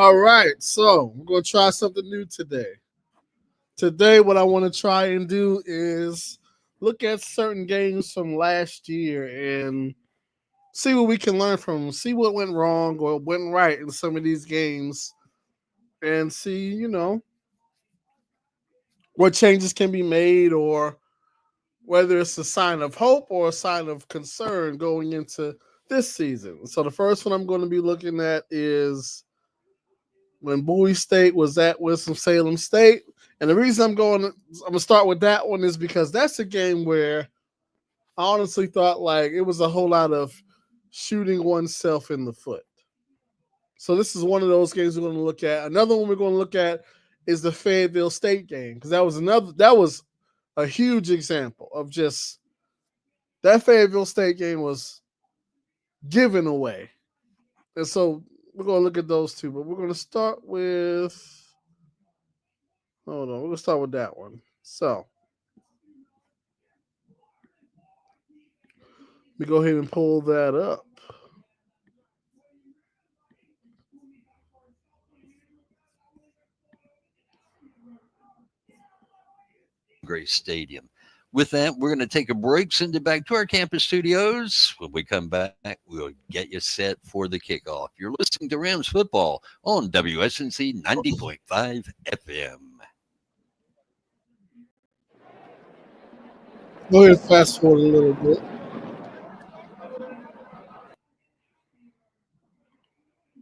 All right, so we're going to try something new today. Today, what I want to try and do is look at certain games from last year and see what we can learn from them, see what went wrong or went right in some of these games, and see, what changes can be made or whether it's a sign of hope or a sign of concern going into this season. So the first one I'm going to be looking at is when Bowie State was at Winston-Salem State. And the reason I'm going to start with that one is because that's a game where I honestly thought like it was a whole lot of shooting oneself in the foot. So this is one of those games we're going to look at. Another one we're going to look at is the Fayetteville State game, because that was a huge example of just that Fayetteville State game was given away. And so we're going to look at those two, but we're going to start with we're going to start with that one. So let me go ahead and pull that up. Grace Stadium. With that, we're going to take a break, send it back to our campus studios. When we come back, we'll get you set for the kickoff. You're listening to Rams football on WSNC 90.5 FM. Go ahead and fast forward a little bit.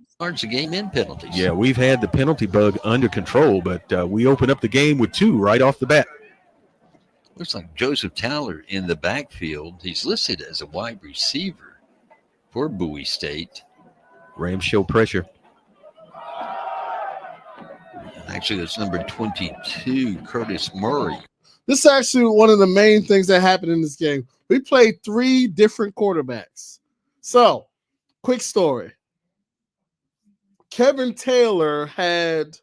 Starts the game in penalties. Yeah, we've had the penalty bug under control, but we open up the game with 2 right off the bat. Looks like Joseph Towler in the backfield. He's listed as a wide receiver for Bowie State. Rams show pressure. Actually, that's number 22, Curtis Murray. This is actually one of the main things that happened in this game. We played 3 different quarterbacks. So, quick story. Kevin Taylor had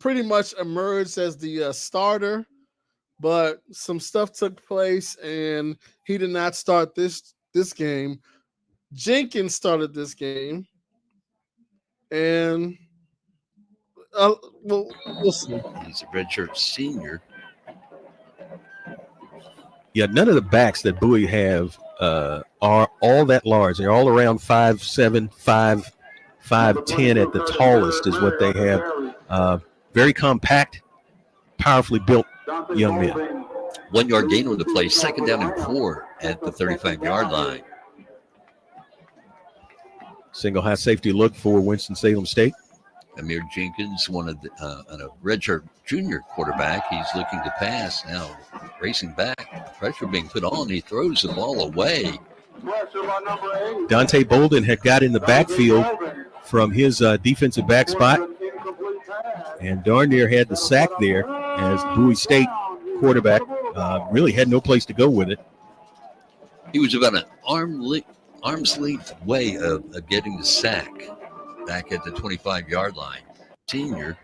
pretty much emerged as the starter, but some stuff took place and he did not start this game. Jenkins started this game, and we'll see. He's a redshirt senior. Yeah, none of the backs that Bowie have are all that large. They're all around 5'7", 5'10" at the tallest is what they have. Very compact, powerfully built young men. 1 yard gain on the play, 2nd down and 4 at the 35-yard line. Single high safety look for Winston-Salem State. Amir Jenkins, one of the a redshirt junior quarterback. He's looking to pass now, racing back. Pressure being put on. He throws the ball away. Dante Bolden had got in the backfield from his defensive back spot, and darn near had the sack there as Bowie State quarterback really had no place to go with it. He was about an arm's length way of getting the sack back at the 25-yard line. Senior.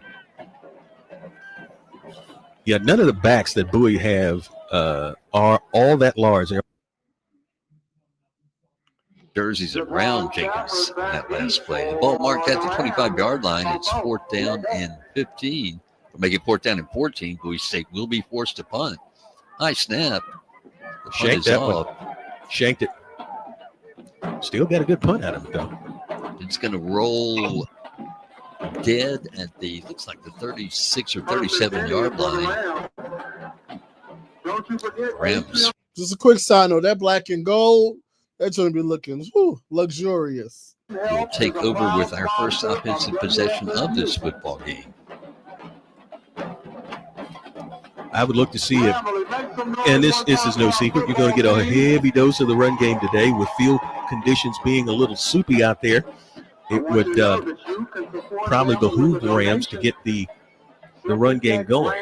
Yeah, none of the backs that Bowie have are all that large. Jerseys around Jenkins on that last play. The ball marked at the 25-yard line. It's 4th down and 15. We'll make it 4th down and 14. Bowie State will be forced to punt. High snap. The punt Shanked is that off. one. Shanked it. Still got a good punt out of it, though. It's going to roll dead at looks like the 36 or 37-yard line. Rams. Just a quick side note, that black and gold, that's going to be looking luxurious. We'll take over with our first offensive possession of this football game. I would look to see if, and this is no secret, you're going to get a heavy dose of the run game today with field conditions being a little soupy out there. It would probably behoove the Rams to get the run game going.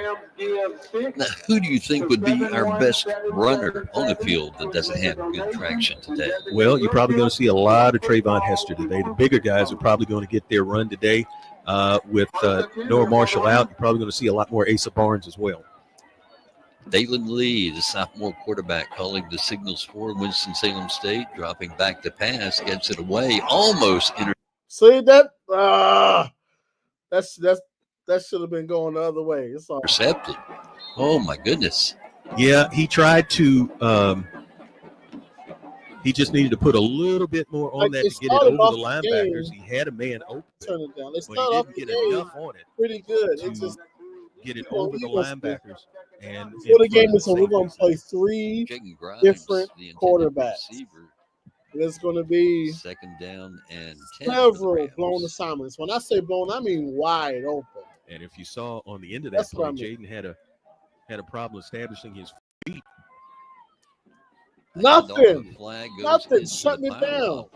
Now, who do you think would be our best runner on the field that doesn't have good traction today? Well, you're probably going to see a lot of Trayvon Hester today. The bigger guys are probably going to get their run today. With Noah Marshall out, you're probably going to see a lot more Asa Barnes as well. Dalen Lee, the sophomore quarterback, calling the signals for Winston-Salem State, dropping back to pass, gets it away, almost. See that? that should have been going the other way. It's all Intercepted. Oh my goodness. Yeah, he tried to. He just needed to put a little bit more on like that they to get it started over off the the linebackers. game. He had a man open, Turn it down. They but he started off didn't the get game enough on it pretty good. It to just get it you know, over the he was linebackers and before in the front game of the is over. We're gonna safeties. play 3 Jaden Grimes, different the intended quarterbacks. receiver. There's going to be Second down and 10 for the several blown Rams. assignments. When I say blown, I mean wide open. And if you saw on the end of that That's play, what I mean. Jaden had a problem establishing his feet. The handoff, Nothing. the flag goes Nothing. into Shutting the it down. pile.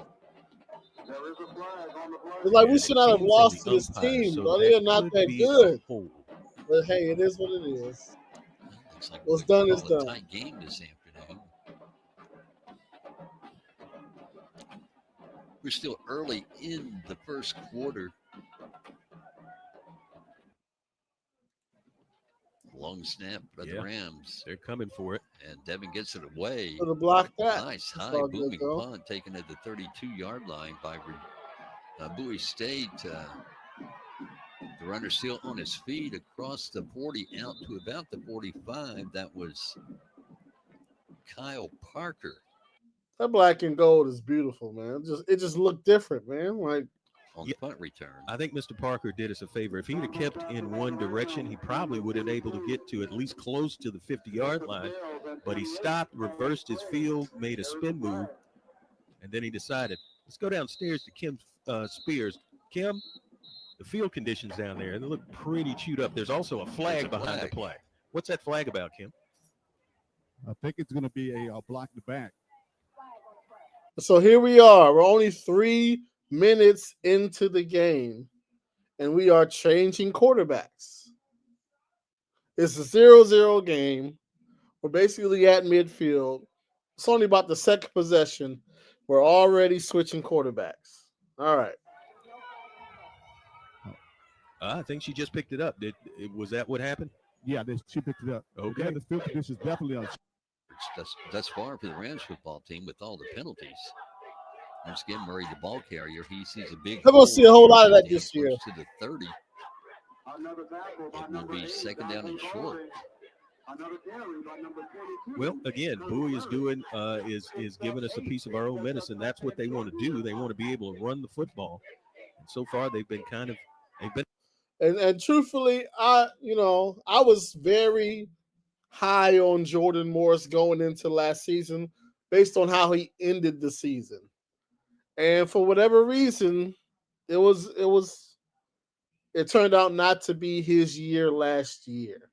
It's like we And should it not have came from lost the to this umpire, team. so Though that they are not could that be a good. hold. But hey, it is what it is. Looks like What's we done call is a done. tight game this afternoon. We're still early in the first quarter. Long snap by the Rams. They're coming for it. And Devin gets it away. Could have blocked that. Nice That's high all good, booming though. punt taken at the 32-yard line by Bowie State. The runner still on his feet across the 40 out to about the 45. That was Kyle Parker. That black and gold is beautiful, man. It just looked different, man. Like on the punt return. I think Mr. Parker did us a favor. If he'd have kept in one direction, he probably would have been able to get to at least close to the 50-yard line. But he stopped, reversed his field, made a spin move, and then he decided, let's go downstairs to Kim Spears. Kim, the field conditions down there, they look pretty chewed up. There's also a flag behind the play. What's that flag about, Kim? I think it's going to be a block in the back. So here we are. We're only 3 minutes into the game, and we are changing quarterbacks. It's a 0-0 game. We're basically at midfield. It's only about the second possession. We're already switching quarterbacks. All right. I think she just picked it up. Was that what happened? Yeah, she picked it up. Okay. Yeah, the field conditions definitely on. That's far for the Rams football team with all the penalties. Once again, Murray, the ball carrier, he sees a big. I'm going to see a whole lot of that this year. To the 30. It will be second down and short. Well, again, Bowie is doing is giving us a piece of our own medicine. That's what they want to do. They want to be able to run the football. And so far, they've been. And truthfully, I was very high on Jordan Morris going into last season based on how he ended the season. And for whatever reason, it turned out not to be his year last year.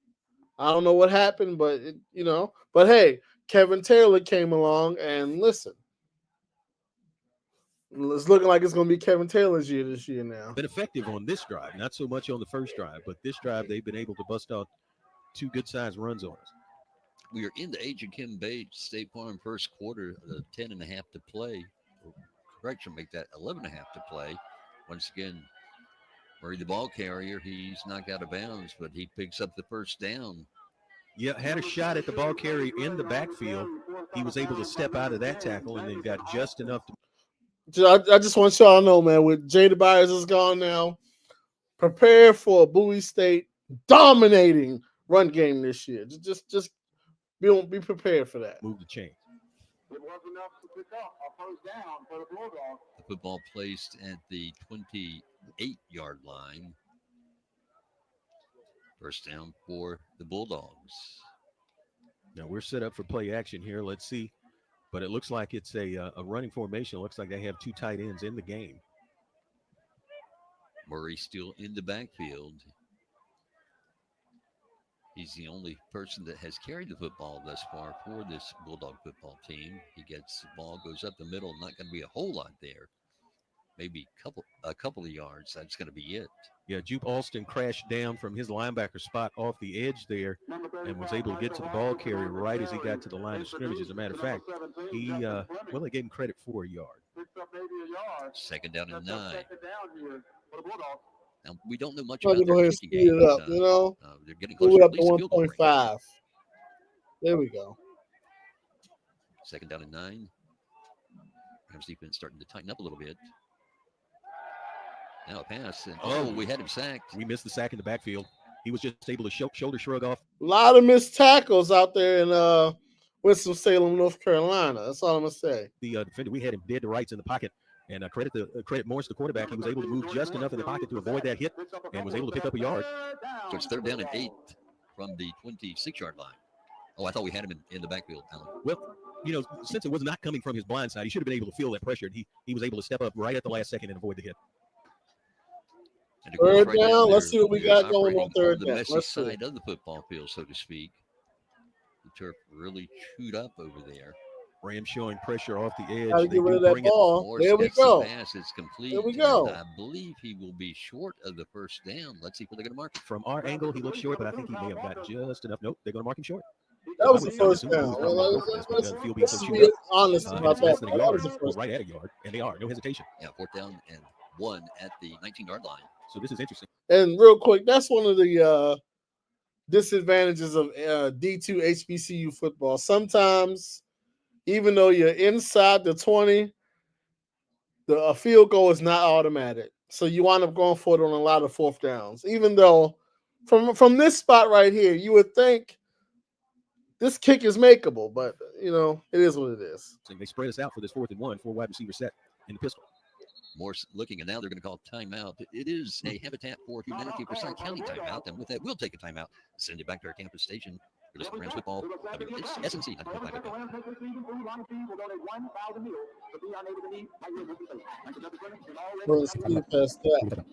I don't know what happened, but but hey, Kevin Taylor came along and listen. It's looking like it's going to be Kevin Taylor's year this year now. Been effective on this drive, not so much on the first drive, but this drive they've been able to bust out 2 good-sized runs on us. We are in the age of Kim Bates State Farm first quarter, 10.5 to play. Correction, make that 11.5 to play. Once again, Murray, the ball carrier, he's knocked out of bounds, but he picks up the first down. Yeah, had a shot at the ball carrier in the backfield. He was able to step out of that tackle and then got just enough to. I just want y'all to know, man, with Jada Byers is gone now, prepare for a Bowie State dominating run game this year. Just be prepared for that. Move the chain. It was enough to pick up a first down for the Bulldogs. The football placed at the 28-yard line. First down for the Bulldogs. Now we're set up for play action here. Let's see. But it looks like it's a running formation. It looks like they have 2 tight ends in the game. Murray still in the backfield. He's the only person that has carried the football thus far for this Bulldog football team. He gets the ball, goes up the middle. Not going to be a whole lot there. Maybe a couple of yards. That's going to be it. Yeah, Jupe Alston crashed down from his linebacker spot off the edge there and was able to get to the ball carrier right as he got to the line of scrimmage. As a matter of fact, they gave him credit for a yard. Second down and 9. Now, we don't know much I'm about going their to kicking speed game. it up, They're getting Move closer it to up at to least field goal range. 1.5. There we go. Second down and 9. Rams defense starting to tighten up a little bit. Now a pass. And, we had him sacked. We missed the sack in the backfield. He was just able to shoulder shrug off. A lot of missed tackles out there in Winston-Salem, North Carolina. That's all I'm gonna say. The defender, we had him dead to rights in the pocket. And credit Morris, the quarterback. He was able to move just enough in the pocket to avoid that hit and was able to pick up a yard. So it's 3rd down and 8 from the 26-yard line. Oh, I thought we had him in the backfield, Alan. Well, since it was not coming from his blind side, he should have been able to feel that pressure. And he was able to step up right at the last second and avoid the hit. And 3rd right down. Let's there, see what we got going on 3rd the down. messy Let's see. side of the football field, so to speak. The turf really chewed up over there. Rams showing pressure off the edge. Gotta They get rid do of bring that ball. Morris There we gets the go. pass. It's complete. There we go. And I believe he will be short of the 1st down. Let's see where they're going to mark it. From our angle, he looks short, but I think he may have got just enough. Nope, they're going to mark him short. That was the I would 1st assume he down. was coming Well, off this, but the field being let's so be chewed up, honest and about it's that. less than a That yard, was the or 1st right down. at a yard, and they are. No hesitation. Yeah, 4th down and 1 at the 19-yard line. So this is interesting. And real quick, that's one of the disadvantages of D2 HBCU football. Sometimes, even though you're inside the 20, the field goal is not automatic. So you wind up going for it on a lot of 4th downs. Even though from this spot right here, you would think this kick is makeable, but it is what it is. So they spread us out for this 4th and 1, 4 wide receiver set in the pistol. Morse looking, and now they're going to call timeout. It is a Habitat for Humanity Forsyth County timeout, and with that, we'll take a timeout. Send it back to our campus station. You're listening to Rams Football. It's SNC 95.5. We'll speed past that.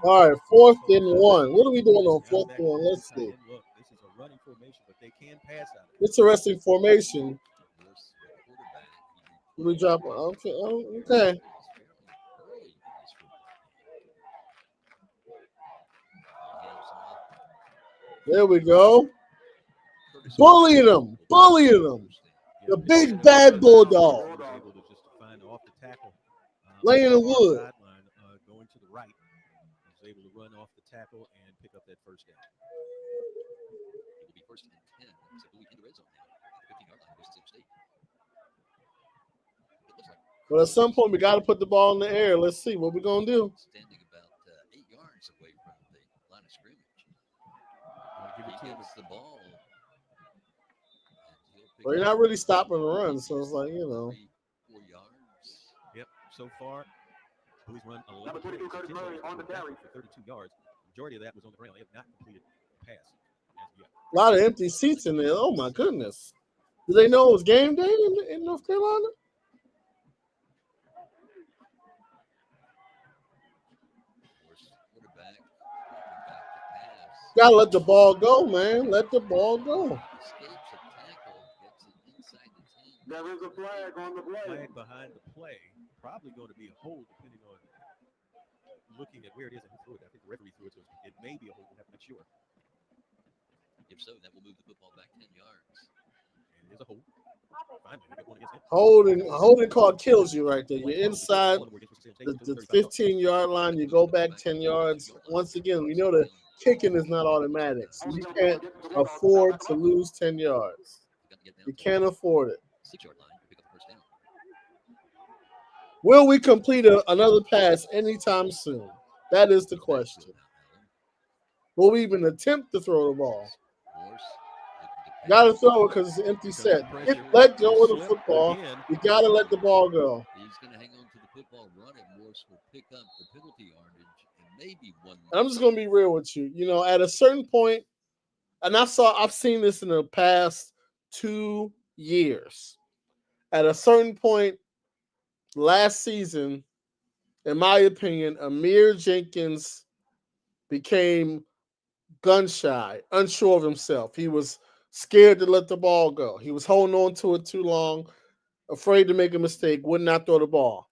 All right, 4th and 1. What are we doing on 4th and 1? Let's see. Look, this is a running formation, but they can pass out of it. Interesting formation. We drop. Okay. Okay. There we go. Bullying them. The big bad bulldog. He was able to just find off the tackle. Laying in wood. Sideline, going to the right. He was able to run off the tackle and pick up that 1st down. It will be 1st and 10. So in the red zone now. 15-yard line versus Sept. It looks like. But at some point, we got to put the ball in the air. Let's see what we're going to do. Standing about 8 yards away from the line of scrimmage. He gets the ball. Well, you're not really stopping the run, so it's like, 3-4 yards. Yep, so far, Bullies run 11 plays, on the carry for 32 yards. The majority of that was on the ground. They have not completed a pass as yet. A lot of empty seats in there. Oh, my goodness. Did they know it was game day in North Carolina? Got to let the ball go, man. Let the ball go. There is a flag on the play. Flag behind the play. Probably going to be a hold, depending on looking at where it is and who threw it. I think the referee threw it, so it may be a hold. I'm not sure. If so, that will move the football back 10 yards. And it is a hold. Finally, we got one against him. Holding call kills you right there. You're inside the 15-yard line. You go back 10 yards. Once again, we know the kicking is not automatic. So you can't afford to lose 10 yards. You can't afford it. 6-yard line to pick up the 1st down. Will we complete another pass anytime soon? That is the question. Will we even attempt to throw the ball? Got to throw it because it's an empty set. Let go of the football. You got to let the ball go. He's going to hang on to the football, run it. Morse will pick up the penalty yardage and maybe one. I'm just going to be real with you. At a certain point, and I've seen this in the past 2 years. At a certain point last season, in my opinion, Amir Jenkins became gun shy, unsure of himself. He was scared to let the ball go. He was holding on to it too long, afraid to make a mistake, would not throw the ball.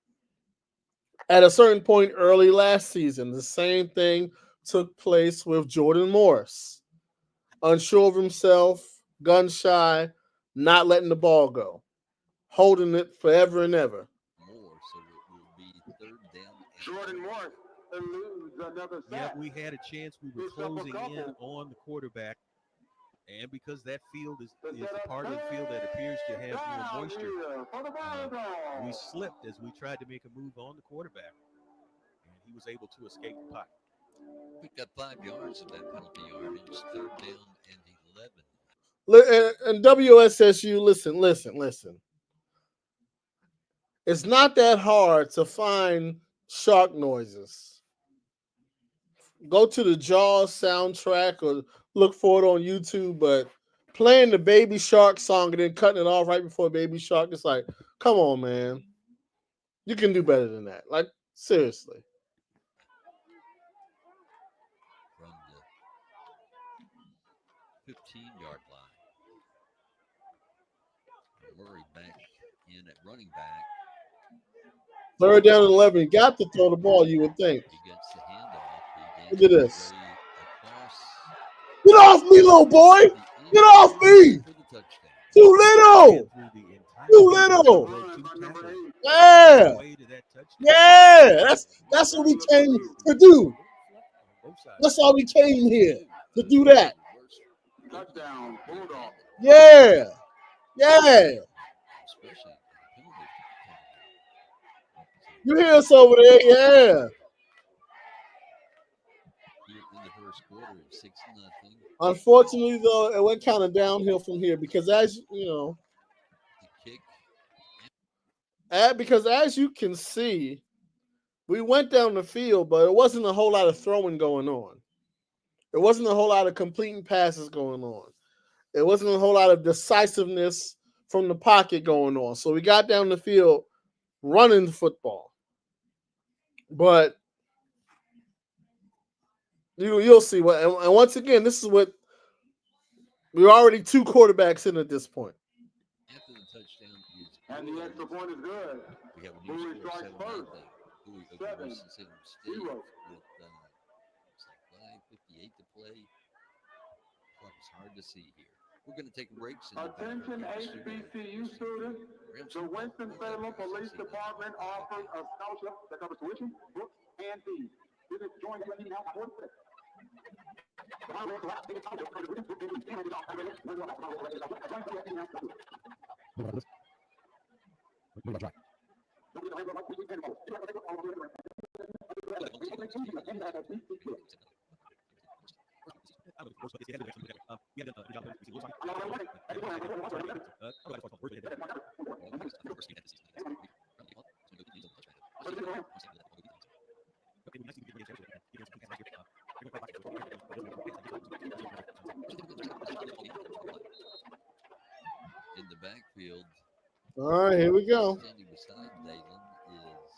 At a certain point early last season, the same thing took place with Jordan Morris. Unsure of himself, gun shy, not letting the ball go, holding it forever and ever. More, so it will be 3rd down. Jordan Morris eludes another sack. Yeah, we had a chance. We were closing in on the quarterback. And because that field is the part of the field that appears to have more moisture, we slipped as we tried to make a move on the quarterback. And he was able to escape the pocket. Picked up 5 yards of that penalty yardage, 3rd down and 11. And WSSU, listen. It's not that hard to find shark noises. Go to the Jaws soundtrack or look for it on YouTube, but playing the Baby Shark song and then cutting it off right before Baby Shark, it's like, come on, man. You can do better than that. Like, seriously. From the 15-yard line. Murray back in at running back. 3rd down and 11. You got to throw the ball, you would think. He gets the handoff. Look at this. Across Get off me, little boy. Get off me. for the touchdown. Too little. Too little. Yeah. Yeah. That's what we came to do. That's all we came here to do that. Touchdown, Bulldog. Yeah. Yeah. You hear us over there? Yeah. In the first quarter, 6-0. Unfortunately, though, it went kind of downhill from here because, as you know, because as you can see, we went down the field, but it wasn't a whole lot of throwing going on. It wasn't a whole lot of completing passes going on. It wasn't a whole lot of decisiveness from the pocket going on. So we got down the field running the football. But you'll see what. And once again, this is what we're already 2 quarterbacks in at this point. After the touchdown is And the extra point is good. we have a new score, 7-0. Bowie over Mississippi State with it's like 5:58 to play. Well, it's hard to see here. We're going to take a break. Attention HBCU students. The Winston-Salem Police Department offers a scholarship that covers tuition, books, and fees. Visit join UND now for free. In the backfield. All right, here we go. Standing beside Dayton is.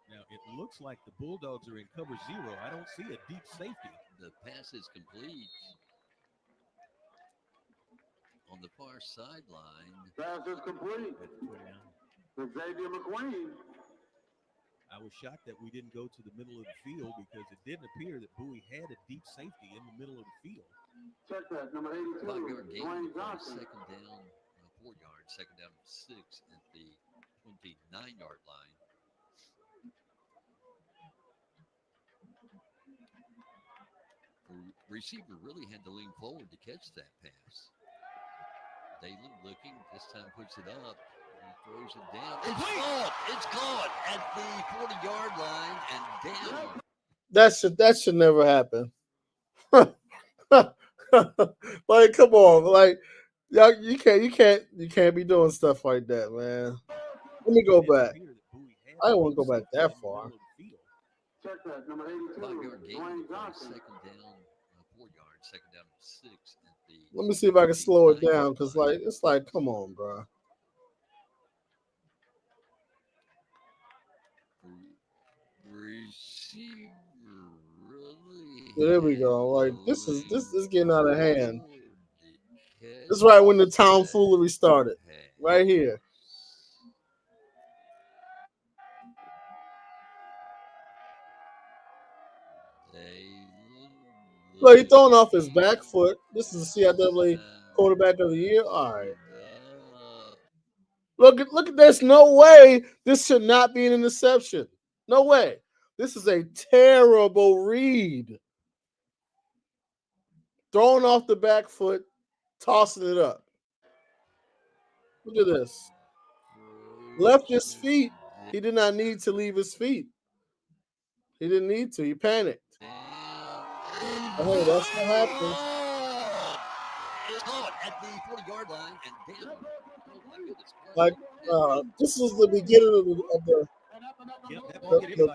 Now, it looks like the Bulldogs are in cover 0. I don't see a deep safety. The pass is complete. On the far sideline. Pass is complete. Xavier McQueen. I was shocked that we didn't go to the middle of the field because it didn't appear that Bowie had a deep safety in the middle of the field. Check that, number 82, 5-yard gain. Dwayne Johnson. 2nd down, 4 yards. 2nd down, 6 at the 29-yard line. The receiver really had to lean forward to catch that pass. Dayton looking, this time puts it up. He throws it down. It's caught! It's caught at the 40-yard line and down. That should never happen. Like, come on, like, you can't be doing stuff like that, man. Let me go back. I don't want to go back that far. Check that, number 82, 5-yard gain. Dwayne Johnson. 2nd down, 4 yards. 2nd down, 6 at the. Let me see if I can slow it down because, like, it's like, come on, bro. Receiver really. There we go. Like, this is getting out of hand. This is right when the tomfoolery started. Right here. Look, he's throwing off his back foot. This is the CIAA quarterback of the year. All right. Look, there's no way this should not be an interception. No way. This is a terrible read. throwing off the back foot, tossing it up. Look at this. Left his feet. He did not need to leave his feet. He didn't need to. He panicked. Hey, that's what happens. It's caught at the 40-yard line and down. Oh my goodness. Like this is the beginning of the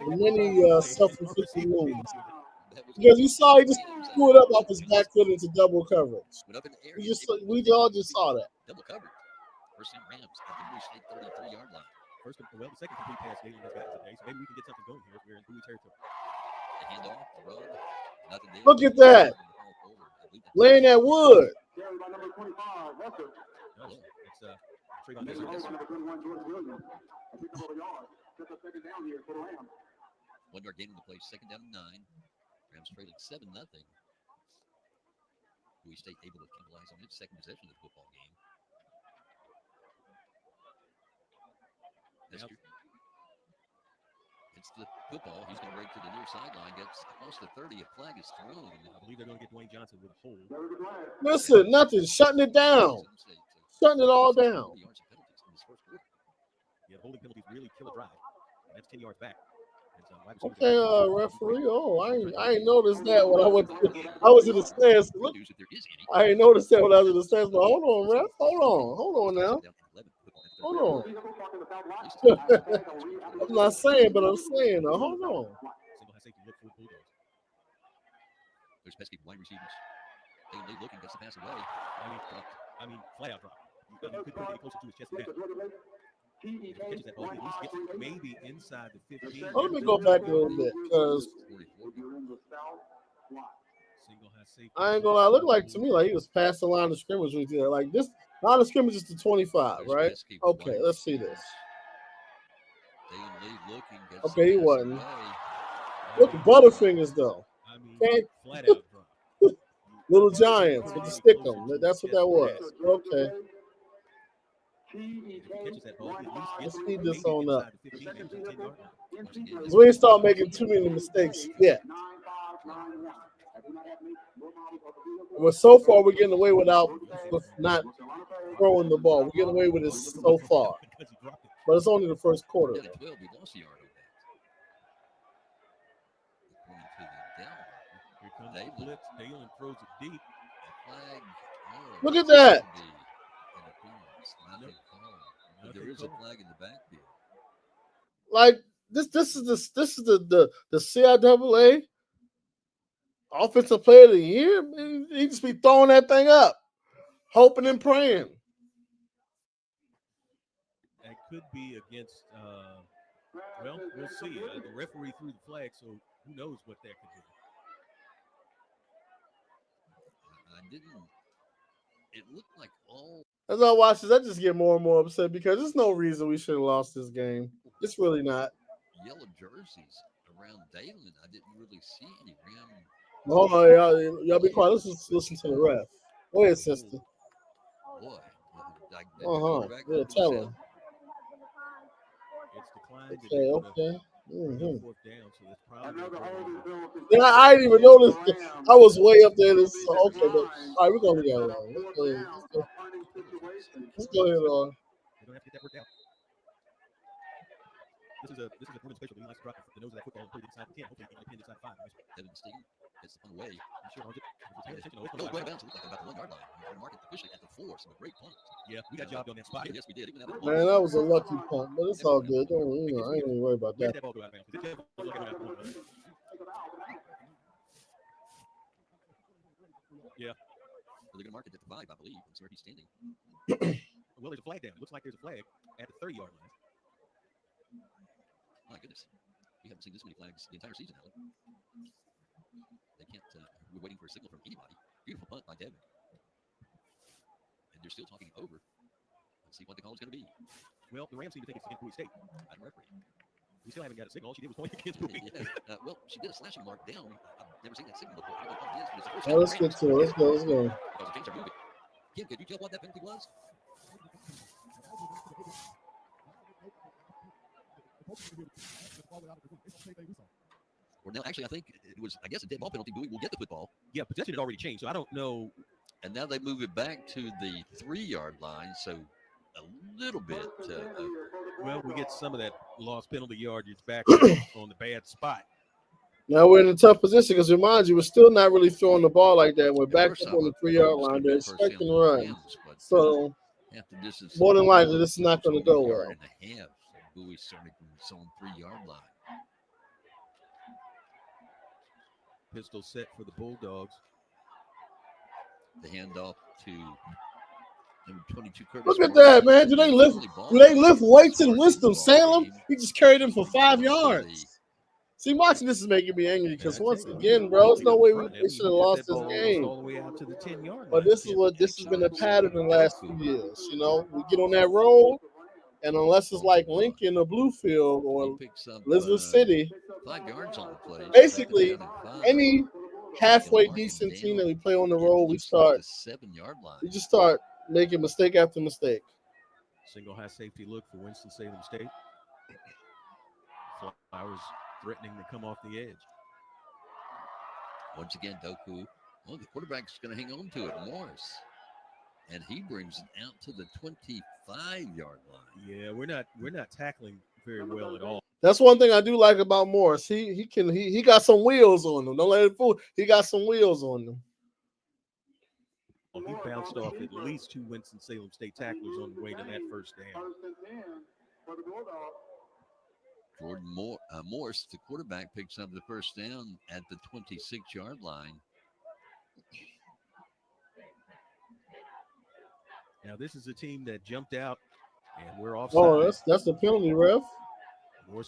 many self-inflicted wounds. Because you saw he just threw it up off his back foot into double coverage. We all just saw that. Double coverage. First and Rams at the Blue State 33-yard line. The second complete pass Galen has gotten today, so maybe we can get something going here if we're in Bowie territory. The handoff, the run, nothing there. Look at that. Laying that wood. Carried by number 25, Wssu. No, it's Trayvon Number Wilson. 21, Jordan Williams. A pick up over yard. Just a second down here for the Rams. 1 yard gain in the play, second down and 9. Rams trailing 7-0. Bowie State able to capitalize on its second possession of the football game. It's the football. He's going to break to the near sideline. Gets across the 30. A flag is thrown. I believe they're going to get Dwayne Johnson with a hold. Listen, nothing. Shutting it down. Shutting it all down. Yeah, holding penalties really kill a drive. And that's 10 yards back. Okay, referee. Oh, I ain't noticed that when I was in the stands. Look, I ain't noticed that when I was in the stands. But hold on, ref. Hold on now. Hold on. I'm not saying, but I'm saying. Hold on. There's pesky wide receivers. They looking, gets the pass away. I mean, flat out drop. You could put it closer to his chest than that. If he catches that ball, he at least gets maybe inside the 15. Let me go back a little bit because I ain't gonna lie. It looked like to me like he was past the line of scrimmage right there. Like this line of scrimmage is to 25, right? Okay, let's see this. Okay, he wasn't. Look at Butterfingers though. Flat out drop. Little Giants with the stick 'em. That's what that was. Okay. Let's speed this on up. So we ain't start making too many mistakes yet. Well, so far we're getting away with not throwing the ball. We're getting away with it so far. But it's only the first quarter. We lost a yard on that. Here comes the blitz. Dalen throws it deep. Look at that. There is a flag in the backfield. Like this is the CIAA offensive player of the year. He just be throwing that thing up, hoping and praying. That could be against. Well, we'll see. The referee threw the flag, so who knows what that could do. It looked like all. As I watch this, I just get more and more upset because there's no reason we should have lost this game. It's really not. Yellow jerseys around Dalen. I didn't really see any Ram. Hold on, y'all be quiet. Let's listen to the ref. Go ahead, sister. Boy. Yeah, tell him. It's declined. Okay. Mm-hmm. Fourth down, so it's probably Yeah, I didn't even notice. I was way up there. Okay, but all right, we're gonna get along. Let's go ahead on. We don't have to get that worked out. This is a women's special. He likes to drop the nose of that football and put it inside the 10. Hopefully he can pin inside 5. Devin Steen gets the punt away. He sure owns it. No, going bounce. It looked like about the 1 yard line. Mark it officially at the 4. So a great punt. Yeah, we got jobbed on that spot. Yes, we did. Even Man, that was a lucky punt, but it's all good. I ain't even worried about that. That ball go out of bounds. Yeah. Well, they're going to mark it at the 5, I believe. That's where he's standing. Well, there's a flag down. It looks like there's a flag at the 30-yard line. My goodness. We haven't seen this many flags the entire season, Alan. They can't. We're waiting for a signal from anybody. Beautiful punt by Devin. And they're still talking over. Let's see what the call is going to be. Well, the Rams seem to think it's against Bowie State. I don't referee. We still haven't got a signal. All she did was point against Bowie. Yeah. Well, she did a slashing mark down. I've never seen that signal before. I don't know what it is, but it's the first Well, let's get to it. Let's go. Because the Kings are moving. Kim, could you tell what that penalty was? Or now, actually, I think it was, I guess, a dead ball penalty. Bowie will get the football. Yeah, possession had already changed, so I don't know. And now they move it back to the 3-yard line. So a little bit. Well, we get some of that lost penalty yardage back on the bad spot. Now we're in a tough position because, remind you, we're still not really throwing the ball like that. We're back first up off, on the I 3-yard thought it was line. gonna They're be first down expecting for the runs. Rams, but, So half the distance. more than likely, this is not going to go a well. yard and a half. So Bowie started from his own 3-yard line. Pistol set for the Bulldogs. The handoff to number 22, Curtis. Look at Martin. that, man. Do they lift weights in Winston-Salem? He just carried him for 5 yards. See, watching this is making me angry because, once again, bro, there's no way they should have lost this game. All the way out to the 10-yard line. But this has been a pattern in the last few years. You know, we get on that road, and unless it's like Lincoln or Bluefield or Elizabeth City, 5 yards on the play. basically any halfway decent team that we play on the road, we start 7-yard line. we just start making mistake after mistake. Single high safety look for Winston-Salem State. Flowers threatening to come off the edge. Once again, Doku. Well, the quarterback's going to hang on to it, Morris. And he brings it out to the 25-yard line. Yeah, we're not tackling very well at all. That's one thing I do like about Morris. He got some wheels on him. Don't let it fool. He got some wheels on him. He bounced off at least 2 Winston-Salem State tacklers on the way to that first down. Jordan Morse, the quarterback, picks up the first down at the 26-yard line. Now, this is a team that jumped out, and we're offside. Oh, that's the penalty, ref.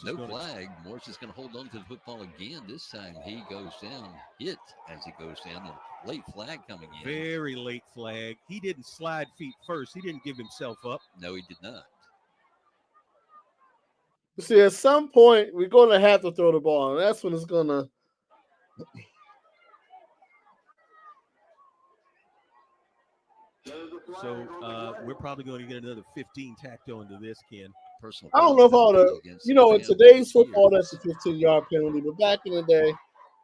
No flag. Morse is going to hold on to the football again. This time he goes down, hit as he goes down. A late flag coming in. Very late flag. He didn't slide feet first. He didn't give himself up. No, he did not. See, at some point, we're going to have to throw the ball, and that's when it's going to. So we're probably going to get another 15 tacked onto this, Ken. I don't know if all the, in today's football, that's a 15-yard penalty, but back in the day,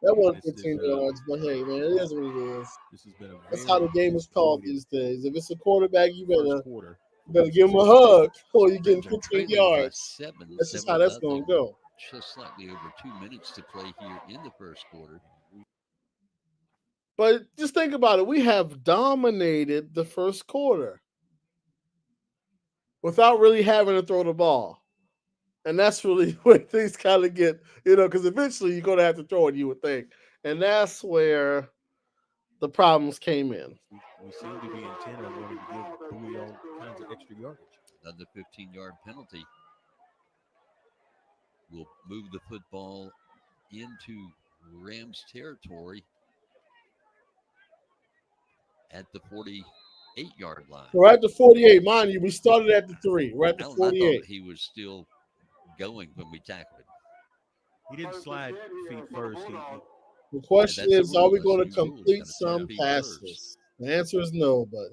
that wasn't 15 yards. But hey, man, it is what it is. This has been that's how the game is called these days. If it's a quarterback, you better give him a hug, or you're getting 15 yards. That's just how that's going to go. Just slightly over 2 minutes to play here in the first quarter. But just think about it. We have dominated the first quarter without really having to throw the ball. And that's really where things kind of get, because eventually you're going to have to throw it, you would think. And that's where the problems came in. We seem to be intent on wanting to give Bowie all kinds of extra yardage. Another 15-yard penalty will move the football into Rams territory at the 48-yard line. We're at the 48. Mind you, we started at the 3. We're at the 48. I thought he was still going when we tackled him. He didn't slide feet first. The question is, are we going to complete some passes? The answer is no, but,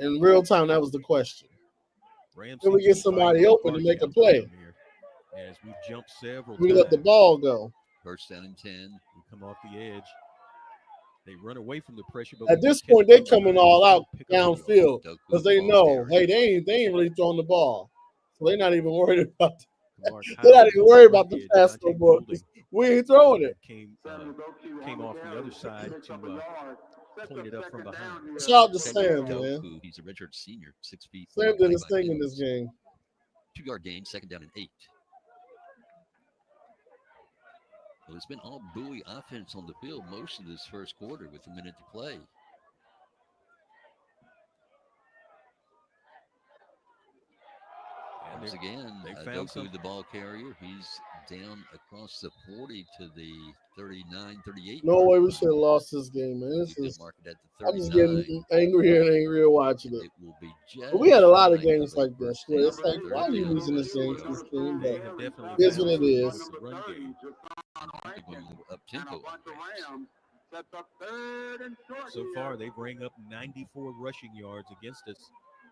in real time, that was the question. Can we get somebody open to make a play? As we jump several we times. Let the ball go. First down and 10. We come off the edge. They run away from the pressure. But at this point, they're coming all out downfield because they know, hey, they ain't really throwing the ball. So they're not even worried about they're not even worried about the pass no more. We ain't throwing it. Came off the other side to point it up from behind. Shout out to Sam, man. He's a redshirt senior, 6 feet. Sam did his thing in this game. 2-yard gain, second down and 8. Well, it's been all Bowie offense on the field most of this first quarter with a minute to play. Once again, Doku, the ball carrier, he's down across the 40 to the 39, 38. No way we should have lost this game, man. I'm just getting angrier and angrier watching it. Will be but we had a lot of games like this where it's like, why are you losing this game to this team? But here's what it is. Up-tempo. So far, they bring up 94 rushing yards against us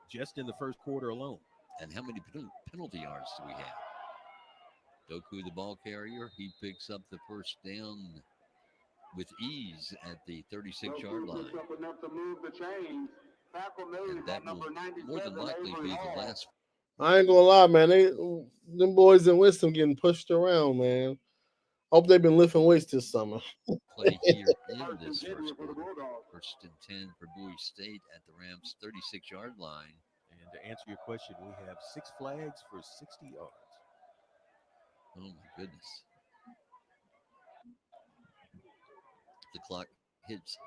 just in the first quarter alone. And how many penalty yards do we have? Doku, the ball carrier, he picks up the first down with ease at the 36-yard line. And that will more than likely be the last. I ain't gonna lie, man. Them boys in Wisdom getting pushed around, man. Hope they've been lifting weights this summer. Play here in this first quarter. First and 10 for Bowie State at the Rams' 36-yard line. And to answer your question, we have 6 flags for 60 yards. Oh, my goodness. The clock hits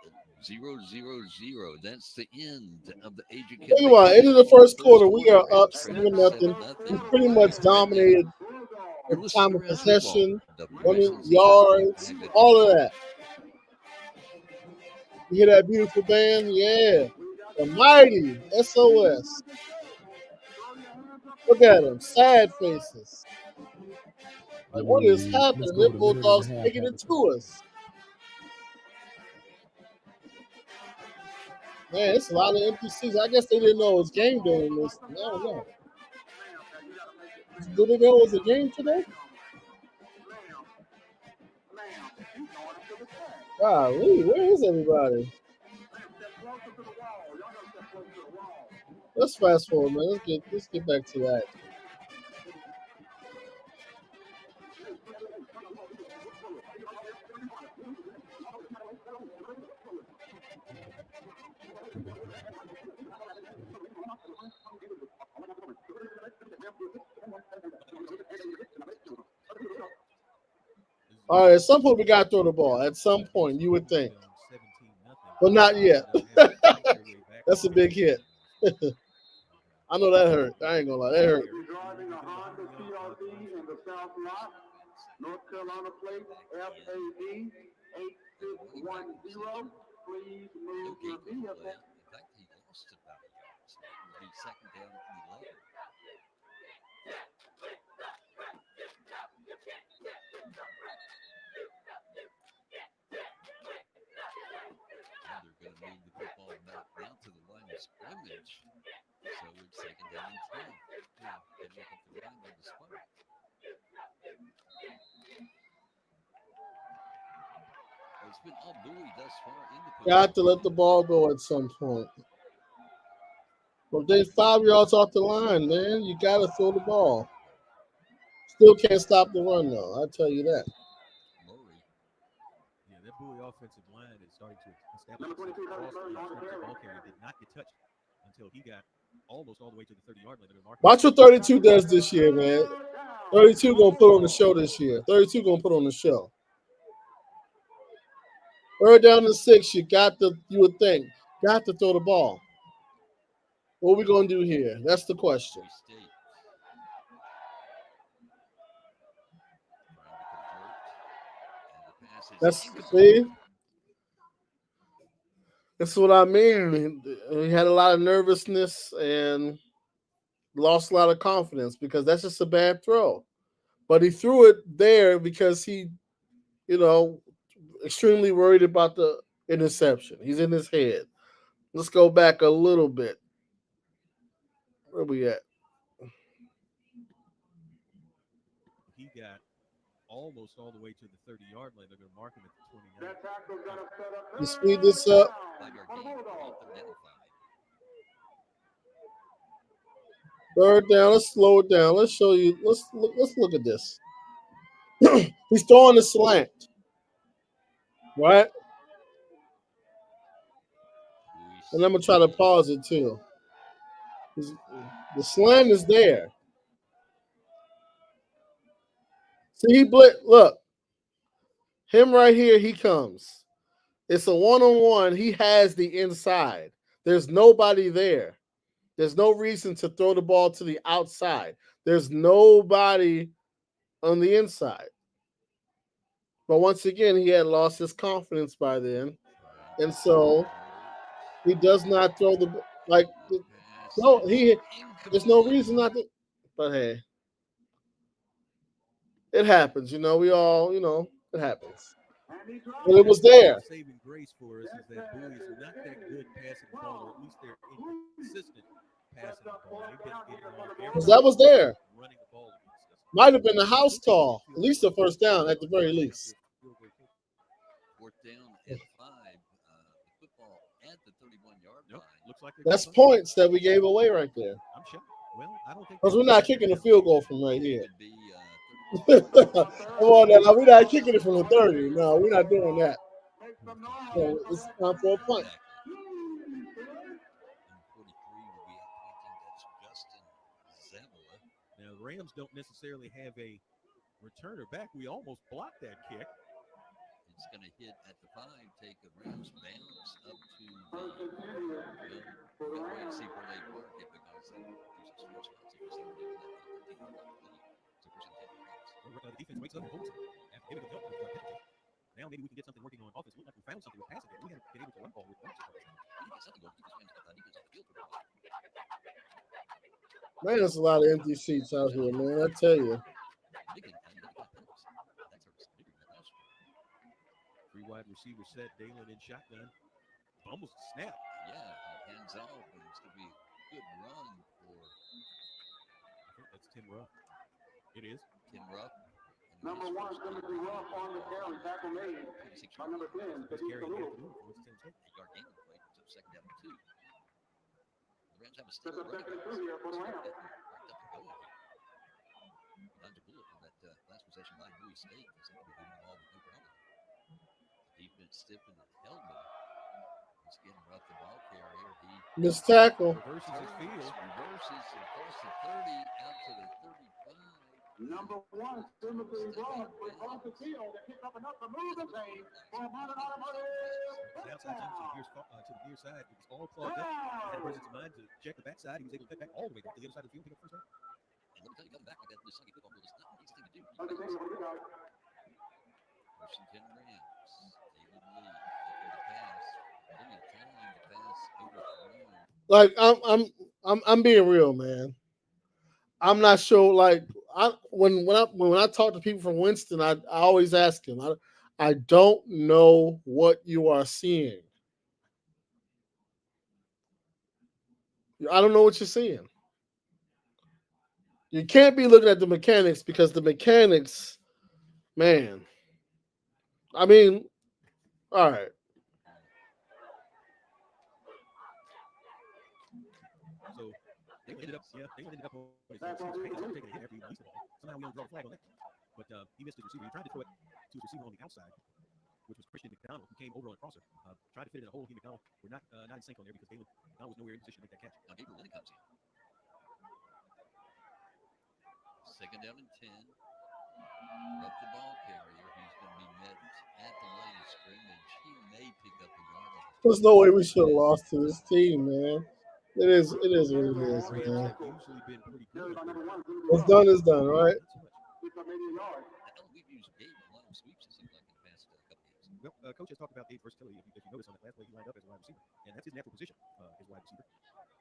0-0-0. That's the end of the education. Think about it. Into the first quarter, we are up 7-0. We pretty much dominated the time of possession, running yards, all of that. You hear that beautiful band? Yeah. The mighty SOS. Look at them. Sad faces. Like, what is happening? The Bulldogs taking it to us. Man, it's a lot of empty seats. I guess they didn't know it was game day in this. I don't know. Did they know it was a game today? Golly, where is everybody? Let's fast forward, man. Let's get back to that. All right, at some point we got to throw the ball. At some point, you would think. But not yet. That's a big hit. I know that hurt. I ain't going to lie. That hurt. Driving a Honda CRV in the South Lot, North Carolina plate FAD 8610. Please move your vehicle. In fact, he lost about a yard. So it will be second down and 11. They're going to move the football back down to the line of scrimmage. So it's second down and 10. Yeah, they look at the line on the spot. It's been all Bowie thus far in the Got to let the ball go at some point. But they 5 yards off the line, man. You got to throw the ball. Still can't stop the run, though. I'll tell you that. Murray. Yeah, that Bowie offensive line is starting to establish the ball carrier did not get touched until he got almost all the way to the 30-yard line. Watch what 32 does this year, man. 32 going to put on the show this year. 32 going to put on the show. Third down to 6, you would think, got to throw the ball. What are we going to do here? That's the question. That's, see? That's what I mean. He had a lot of nervousness and lost a lot of confidence because that's just a bad throw. But he threw it there because he, extremely worried about the interception. He's in his head. Let's go back a little bit. Where we at? He got almost all the way to the 30-yard line. They're going to mark him at the 29. You speed this up. Third down. Let's slow it down. Let's show you. Let's look at this. He's throwing the slant. Right? And I'm going to try to pause it too. The slant is there. See, look. Him right here, he comes. It's a one-on-one. He has the inside. There's nobody there. There's no reason to throw the ball to the outside. There's nobody on the inside. But once again, he had lost his confidence by then. And so he does not throw the there's no reason not to. But hey, it happens. We all, it happens. But it was there. Saving grace for us is that Bowie is not that good passing the ball, or at least they're inconsistent passing the ball. They've been getting on Because that was there. Running the ball against us. Might have been a house call. At least a first down, at the very least. Fourth down at 5. The football at the 31-yard line. Looks like That's points that we gave away right there. I'm sure. Well, I don't think because we're not kicking a field goal from right here. Could be Come on now, we're not kicking it from the 30. No, we're not doing that. So it's time for a punt. Now, the Rams don't necessarily have a returner back. We almost blocked that kick. It's going to hit at the 5, take a Rams bounce up to the. We'll wait and see where they mark it because there's some responsibility. The defense wakes up and holds it. After giving it help, now maybe we can get something working on offense. Look like we found something with passing game. We haven't been able to run ball with one. Man, there's a lot of empty seats out here, man. I tell you. Three wide receiver set. Dalen in shotgun. Fumbles the snap. Yeah, hands off. And it's going to be a good run for. I think that's Tim Ruff. It is. Tim Ruff. Number 1 is going to be Ruff on the carry. Tackle made by number 10. This carry Kalulu. Yard gain on the play. So second down and 2. The Rams have a steal. That's a second and 2 here for the Rams. That last possession by Bowie State. They seem to be moving the ball with no problem. Defense stiffened and held them. He's getting Ruff the ball carrier. He missed tackle. Reverses his field. Reverses across the 30 out to the 35. Number 1, Timothy Ross, with off the field and picked up enough to move the chain for a Modern Automotive. Outside to the near side. It was all clogged up. He had a presence of mind to check the backside. He was able to cut back all the way back to the other side of the field and pick up first down. And let me tell you, coming back like that in this Sunday football field is not an easy thing to do. Washington Rams. David Lee looking to pass. Plenty of time to pass overthrown. Like I'm being real, man. I'm not sure. Like when I talk to people from Winston, I always ask them. I don't know what you are seeing. I don't know what you're seeing. You can't be looking at the mechanics because the mechanics, man. I mean, all right. So they ended up on his taking a hit after he released the ball. Somehow we don't draw a flag on that. But he missed his receiver. He tried to throw it to his receiver on the outside, which was Christian McDonald, who came over on a crosser. Tried to fit it in a hole. He McDonald were not in sync on there because McDonald was nowhere in position to make that catch. Now Gabriel Lennon comes in. Second down and 10. Ruff the ball carrier. He's going to be met at the line of scrimmage. He may pick up a yard. There's no way we should have lost to this team, man. It is what it is, man. Usually been pretty good. What's done is done, right? We've used Gabe a lot of sweeps, it seems like, in the past couple games. Well, Coach has talked about Gabe's versatility. If you notice on that last play, he lined up as a wide receiver, and that's his natural position, as wide receiver.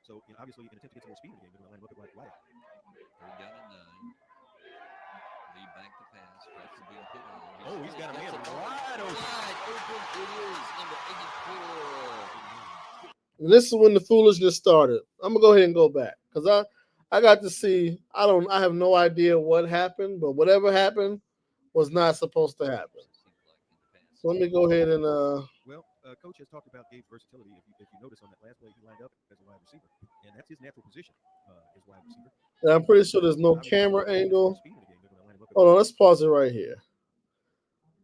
So, obviously, in an attempt to get some more speed in the game, they're going to line him up at wide. Third down and 9. Lead back to pass. That's being put on. Oh, he's got a man wide open. Wide open. It is number 84. This is when the foolishness started. I'm gonna go ahead and go back because I got to see. I have no idea what happened, but whatever happened was not supposed to happen. So let me go ahead and Well, Coach has talked about Gabe's versatility. If you notice on that last play, he lined up as a wide receiver, and that's his natural position as wide receiver. And I'm pretty sure there's no camera angle. Hold on, let's pause it right here.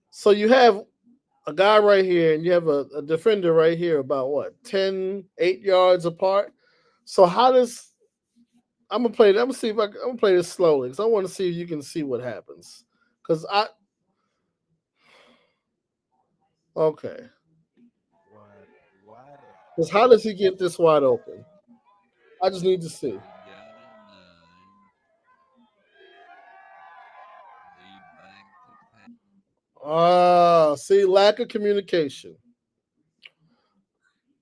So you have a guy right here, and you have a defender right here about what, 8 yards apart. So how does I'm gonna play? I'm gonna see if I'm gonna play this slowly because I want to see if you can see what happens. Because okay. Because how does he get this wide open? I just need to see. See, lack of communication.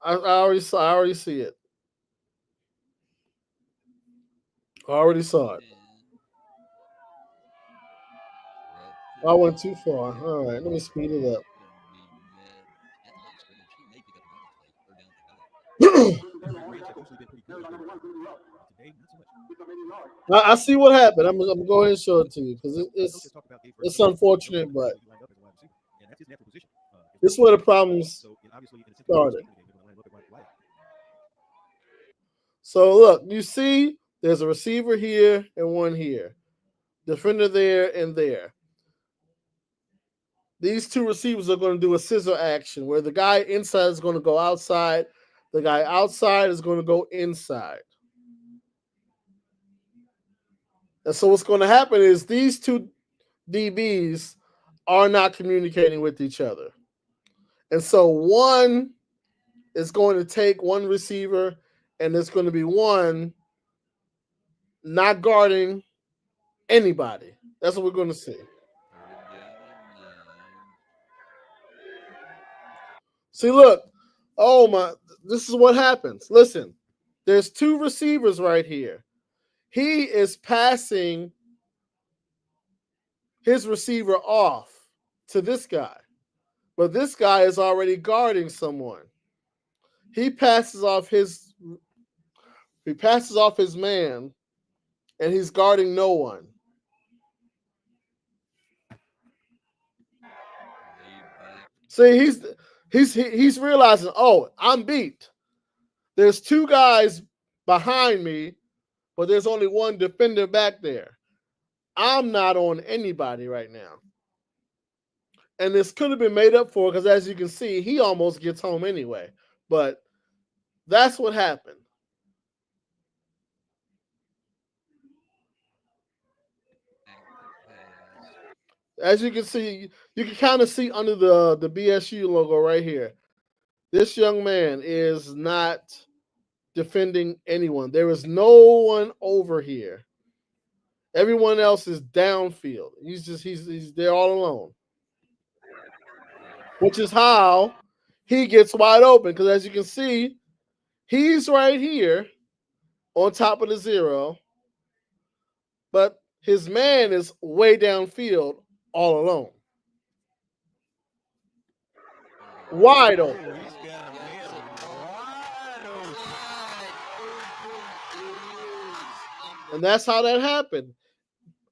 I already see it. I already saw it. I went too far. All right, let me speed it up. I see what happened. I'm gonna go ahead and show it to you because it's unfortunate, but this is where the problems started. So look, you see, there's a receiver here and one here, defender there and there. These two receivers are going to do a scissor action where the guy inside is going to go outside, the guy outside is going to go inside. And so what's going to happen is these two DBs are not communicating with each other. And so one is going to take one receiver, and there's going to be one not guarding anybody. That's what we're going to see. See, look. Oh, my. This is what happens. Listen, there's two receivers right here. He is passing his receiver off to this guy. But this guy is already guarding someone. He passes off his man, and he's guarding no one. See, he's realizing, oh, I'm beat. There's two guys behind me, but there's only one defender back there. I'm not on anybody right now. And this could have been made up for because, as you can see, he almost gets home anyway. But that's what happened. As you can see, you can kind of see under the BSU logo right here. This young man is not defending anyone. There is no one over here. Everyone else is downfield. He's there all alone. Which is how he gets wide open. Because as you can see, he's right here on top of the zero. But his man is way downfield all alone. Wide open. And that's how that happened.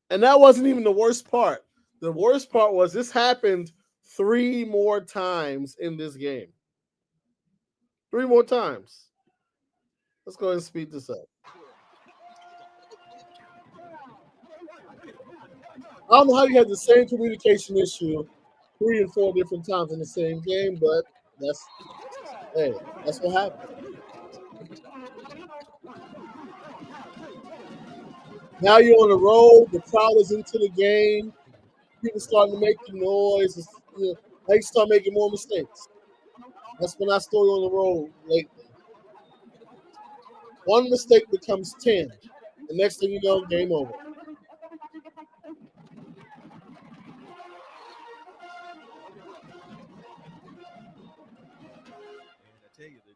And that wasn't even the worst part. The worst part was this happened 3 more times in this game. 3 more times. Let's go ahead and speed this up. I don't know how you had the same communication issue 3 and 4 different times in the same game, but that's what happened. Now you're on the road. The crowd is into the game. People starting to make the noise. They start making more mistakes. That's been our story on the road lately. One mistake becomes 10. The next thing you know, game over. Tell you that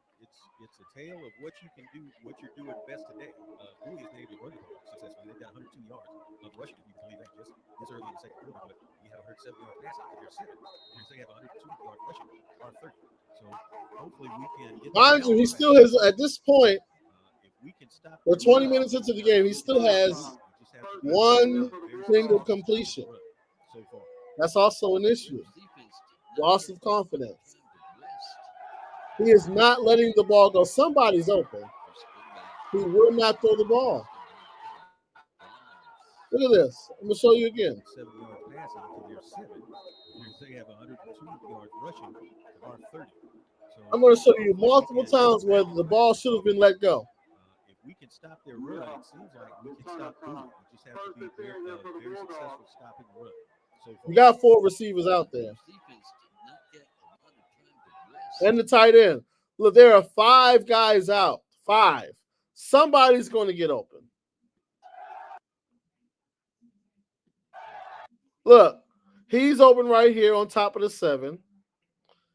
it's a tale of what you can do, what you're doing best today. Bowie is named a running back successfully. They've got 102 yards of rushing, if you can believe that, just this early in the second quarter. But we haven't heard 7-yard passing. They're 7. They have 102-yard rushing, or 30. So hopefully we can get. Mind you, he still has at this point. If we can stop. We're 20 minutes into the game. He still has one single completion. So far. That's also an issue. Loss of confidence. He is not letting the ball go. Somebody's open. He will not throw the ball. Look at this. I'm going to show you again. 7-yard passing to their 7. They have 102-yard rushing or 30. So I'm going to show you multiple times where the ball should have been let go. If we can stop their run, it seems like we can stop Bowie. We just have to be very successful stopping the run. So you got 4 receivers out there. And the tight end. Look, there are 5 guys out. 5. Somebody's going to get open. Look, he's open right here on top of the 7.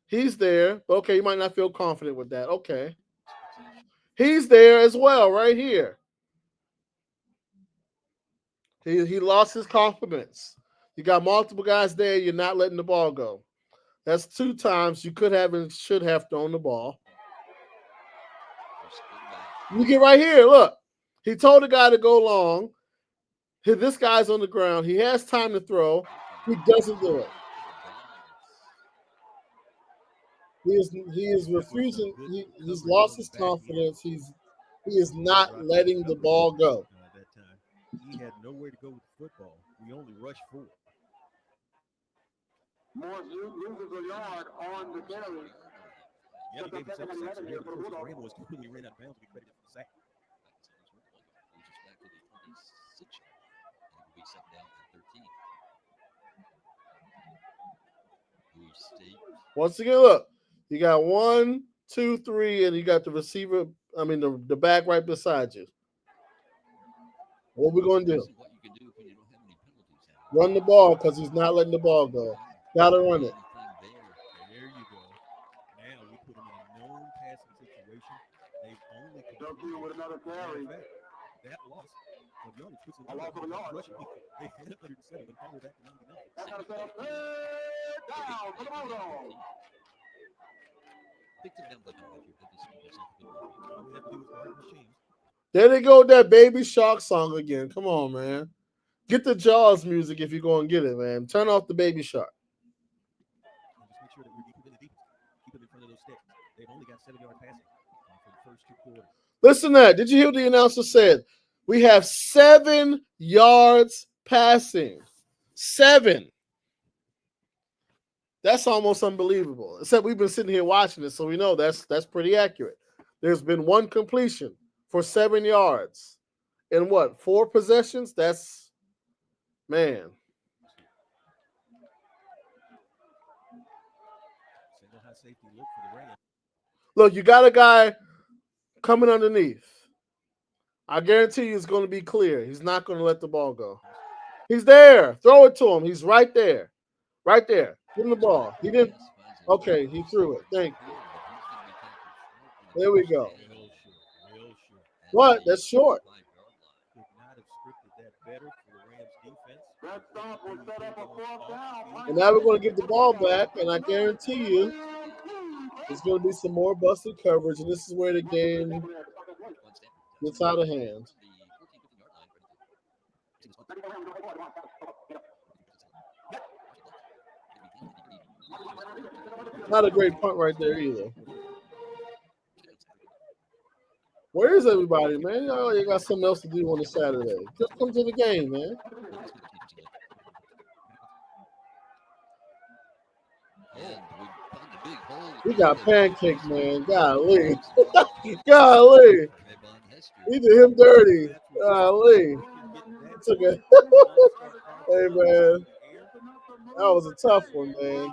He's there. Okay, you might not feel confident with that. Okay. He's there as well right here. He lost his confidence. You got multiple guys there. You're not letting the ball go. That's 2 times you could have and should have thrown the ball. You get right here. Look, He told the guy to go long. This guy's on the ground. He has time to throw. He doesn't do it. He is refusing. He's lost his confidence. He is not letting the ball go. That time, he had nowhere to go with the football. We only rushed 4. Morris loses a yard on the carry. Yeah, he gave himself a sack. So Graham was completely ran out of bounds. We credited for the sack. Once again, look, you got 1, 2, 3, and you got the receiver. I mean, the back right beside you. What we gonna do? Run the ball because he's not letting the ball go. Gotta run it. There you go. Now we put him in a known passing situation. They've only Don't with another carry. That loss of yardage puts them A loss of a yard. rushing. They had 107, but all that to 99. That's how to set up down for the Bulldogs. There they go with that Baby Shark song again. Come on, man. Get the Jaws music if you're going to get it, man. Turn off the Baby Shark. Just make sure that we're deep in the defense. Keep them in front of those sticks. They've only got 7-yard passing for the first 2 quarters. Listen to that. Did you hear what the announcer said? We have 7 yards passing. 7. That's almost unbelievable. Except we've been sitting here watching it, so we know that's pretty accurate. There's been 1 completion for 7 yards. In what, 4 possessions? That's, man. Single high safety look for the Rams. Look, you got a guy coming underneath. I guarantee you it's going to be clear. He's not going to let the ball go. He's there. Throw it to him. He's right there. Right there. Give him the ball. He didn't. Okay, he threw it. Thank you. There we go. Real short. What? That's short. Could not have scripted that better for the Rams defense. That stop will set up a 4th down. And now we're going to get the ball back, and I guarantee you there's going to be some more busted coverage, and this is where the game gets out of hand. Not a great punt right there either. Where is everybody, man? You got something else to do on a Saturday. Just come to the game, man. We got pancake, man. Golly. Golly. He did him dirty. Golly. Took a hey, man. That was a tough one, man.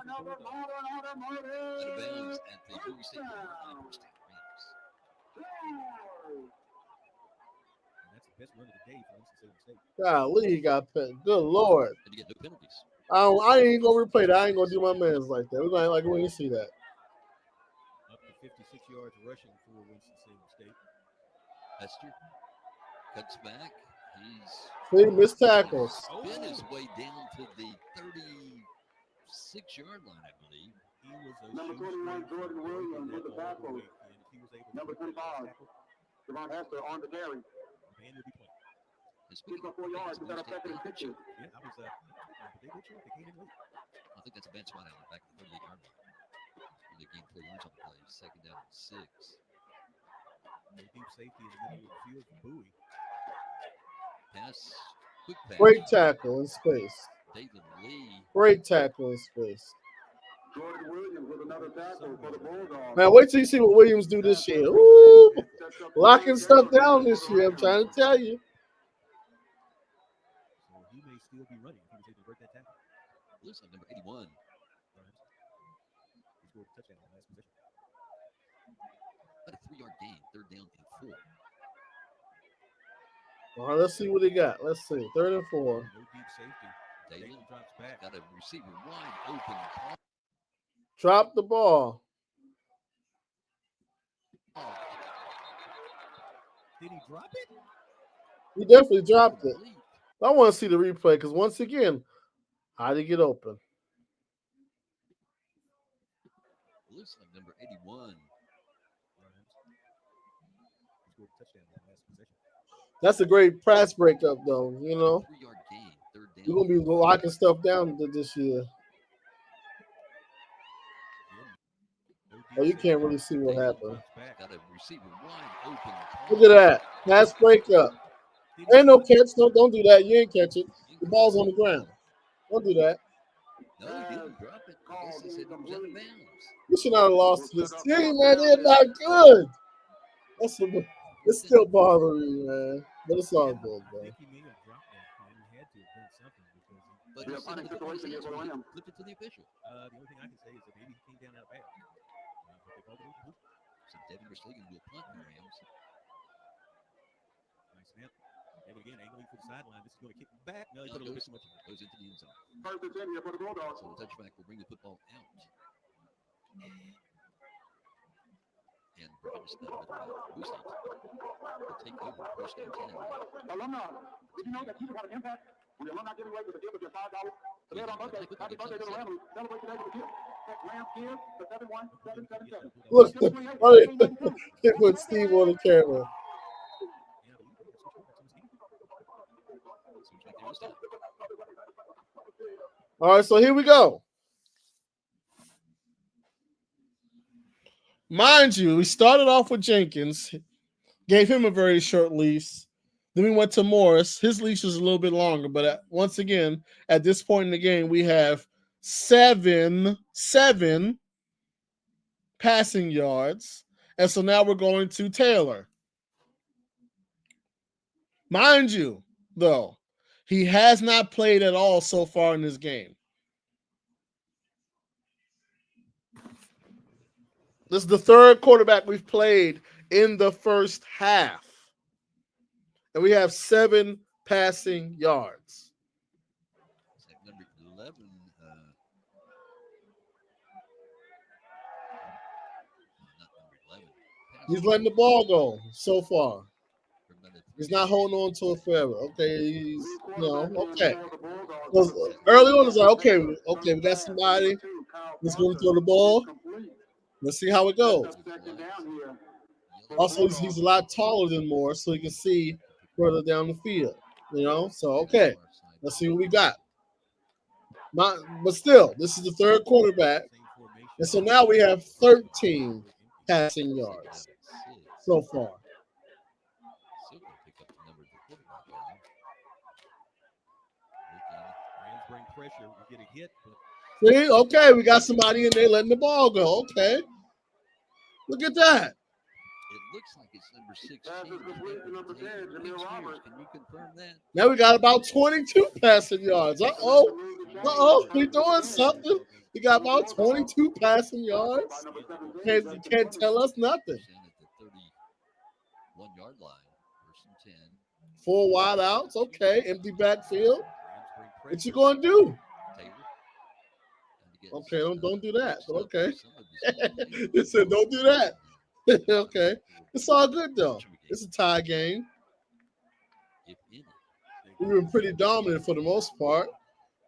Golly, he got pinned. Good Lord. I ain't gonna replay that. I ain't gonna do my mans like that. We're gonna act like we didn't see that. Up to 56 yards rushing for Winston-Salem State. Hester cuts back. He missed tackles. Spin his way down to the 36-yard line, I believe. He was a Number 21, Jordan Williams with the tackle. Number 25, Devon Hester on the carry. Man will be playing. He's got 4 yards. He's got a 2nd and 15. Yeah, I was. They did short. They came in late. I think that's a bad spot out back at the 38-yard line. The game 3 yards on the play. 2nd down and 6. No deep safety in the middle of the field for Bowie. Pass. Quick pass. Great tackle in space. David Lee. Great tackle in space. Jordan Williams with another tackle for the Bulldogs. Man, wait till you see what Williams do this year. Ooh, locking stuff down this year. I'm trying to tell you. So he may still be running if he was able to break that tackle. Looks like number 81. He scored a touchdown in the last possession. About a 3-yard gain. 3rd down and 4. All right, let's see what he got. Let's see. 3rd and 4. No deep safety. David drops back. got a receiver wide open. Drop the ball. Did he drop it? He definitely dropped it. I want to see the replay because once again, how did he get open? Looks like number 81. That's a great pass breakup, though. You know, 3-yard gain, third down. you're gonna be locking stuff down this year. Oh, you can't really see what happened. Got a receiver wide open. Look at that pass breakup. Ain't no catch. Don't do that. You ain't catch it. The ball's on the ground. Don't do that. No, he didn't drop it. I guess he said he was out of bounds. You should not have lost to this team, man. They're not good. It's still bothering me, man. But it's all good, man. But he said the situation is for him. Flip it to the official. The only thing I can say is that maybe he came down out of bounds. So Devin Verstegen will punt the Rams. Nice snap. And again, angling for the sideline. This is going to kick back. No, he No, put a little goes, bit too much. goes into the end zone. First and 10 here for the Bulldogs. So the touchback will bring the football out. And Brian is not with Wssu. Will take over first and 10. Alumni, did you know that you can have an impact when the alumni giving away with a gift of just $5? Today on birthday, happy birthday to the Rams. Celebrate today with a gift. Rams give to 71777. Look, it put Steve on the camera. All right, so here we go. Mind you, we started off with Jenkins, gave him a very short leash. Then we went to Morris. His leash was a little bit longer, but once again, at this point in the game, we have seven passing yards. And so now we're going to Taylor. Mind you, though, he has not played at all so far in this game. This is the third quarterback we've played in the first half. And we have 7 passing yards. Number 11. Not number 11. He's letting the ball go so far. He's not holding on to it forever. Okay, he's, okay. Because early on, it's like, okay, we got somebody that's going to throw the ball. Let's see how it goes. Also, he's a lot taller than Morris, so he can see further down the field. So okay, let's see what we got. But still, this is the third quarterback, and so now we have 13 passing yards so far. See, okay, we got somebody in there letting the ball go. Okay, look at that. It looks like it's number 16. Can you confirm that? Now we got about 22 passing yards. We doing something. We got about 22 passing yards. You can't tell us nothing. At the 31-yard line, first and 10. 4 wide outs. Okay, empty backfield. What you gonna do? Okay, don't do that. But okay. They said don't do that. Okay. It's all good though. It's a tie game. We've been pretty dominant for the most part.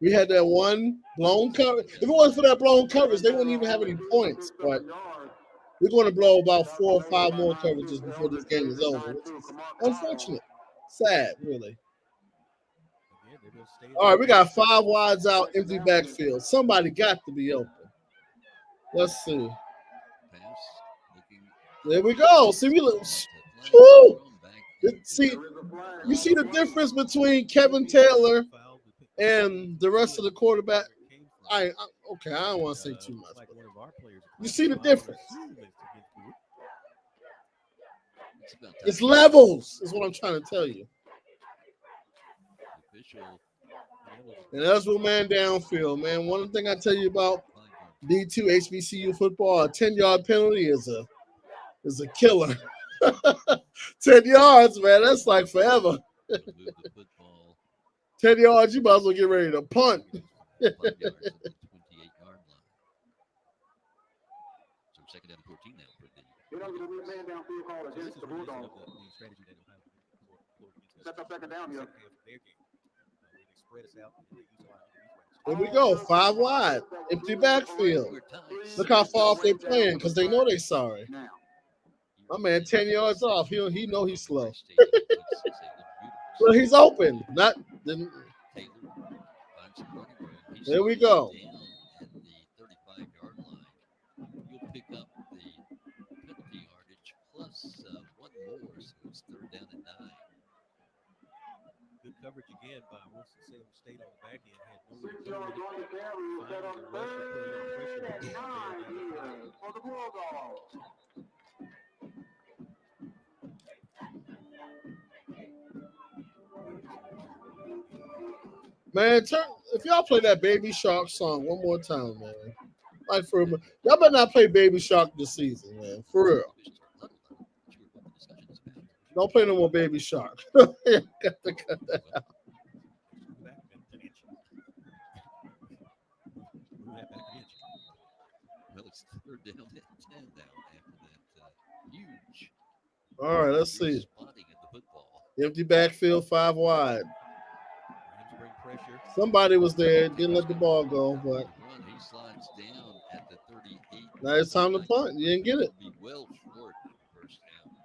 We had that one blown cover. If it wasn't for that blown coverage, they wouldn't even have any points. But we're going to blow about 4 or 5 more coverages before this game is over. Which is unfortunate. Sad, really. All right, we got 5 wides out, empty backfield. Somebody got to be open. Let's see. There we go. See, you see the difference between Kevin Taylor and the rest of the quarterback? I don't want to say too much. You see the difference? It's levels, is what I'm trying to tell you. And that's what man downfield, man. One thing I tell you about D2 HBCU football, a 10-yard penalty is a killer. 10 yards, man. That's like forever. 10 yards, you might as well get ready to punt. Second down 14 now. Set up second down here. There we go. 5 wide. Empty backfield. Look how far off they're playing because they know they're sorry. My man, 10 yards off. He know he's slow. Well, he's open. Not then. Taylor finds some running room. He's There we slowed go. down at the 35-yard line. You'll pick up the penalty yardage plus one more, so it's third down and 9. Good coverage again by Winston-Salem State on the back end. Had no 6 ability yards on the carry. Set finding up the rush and put a little pressure on third and the 9 tailback. here for the Bulldogs. Man, if y'all play that Baby Shark song one more time, man. Like for y'all better not play Baby Shark this season, man. For real. Don't play no more Baby Shark. Got to cut that out. Well, it's third down and 10 now after that huge. All right, let's see. Spotting at the football. Empty backfield, 5 wide. Bring pressure. Somebody was there, didn't let the ball go, but He slides down at the 38. now it's time to punt. You didn't get it. Be well short first down.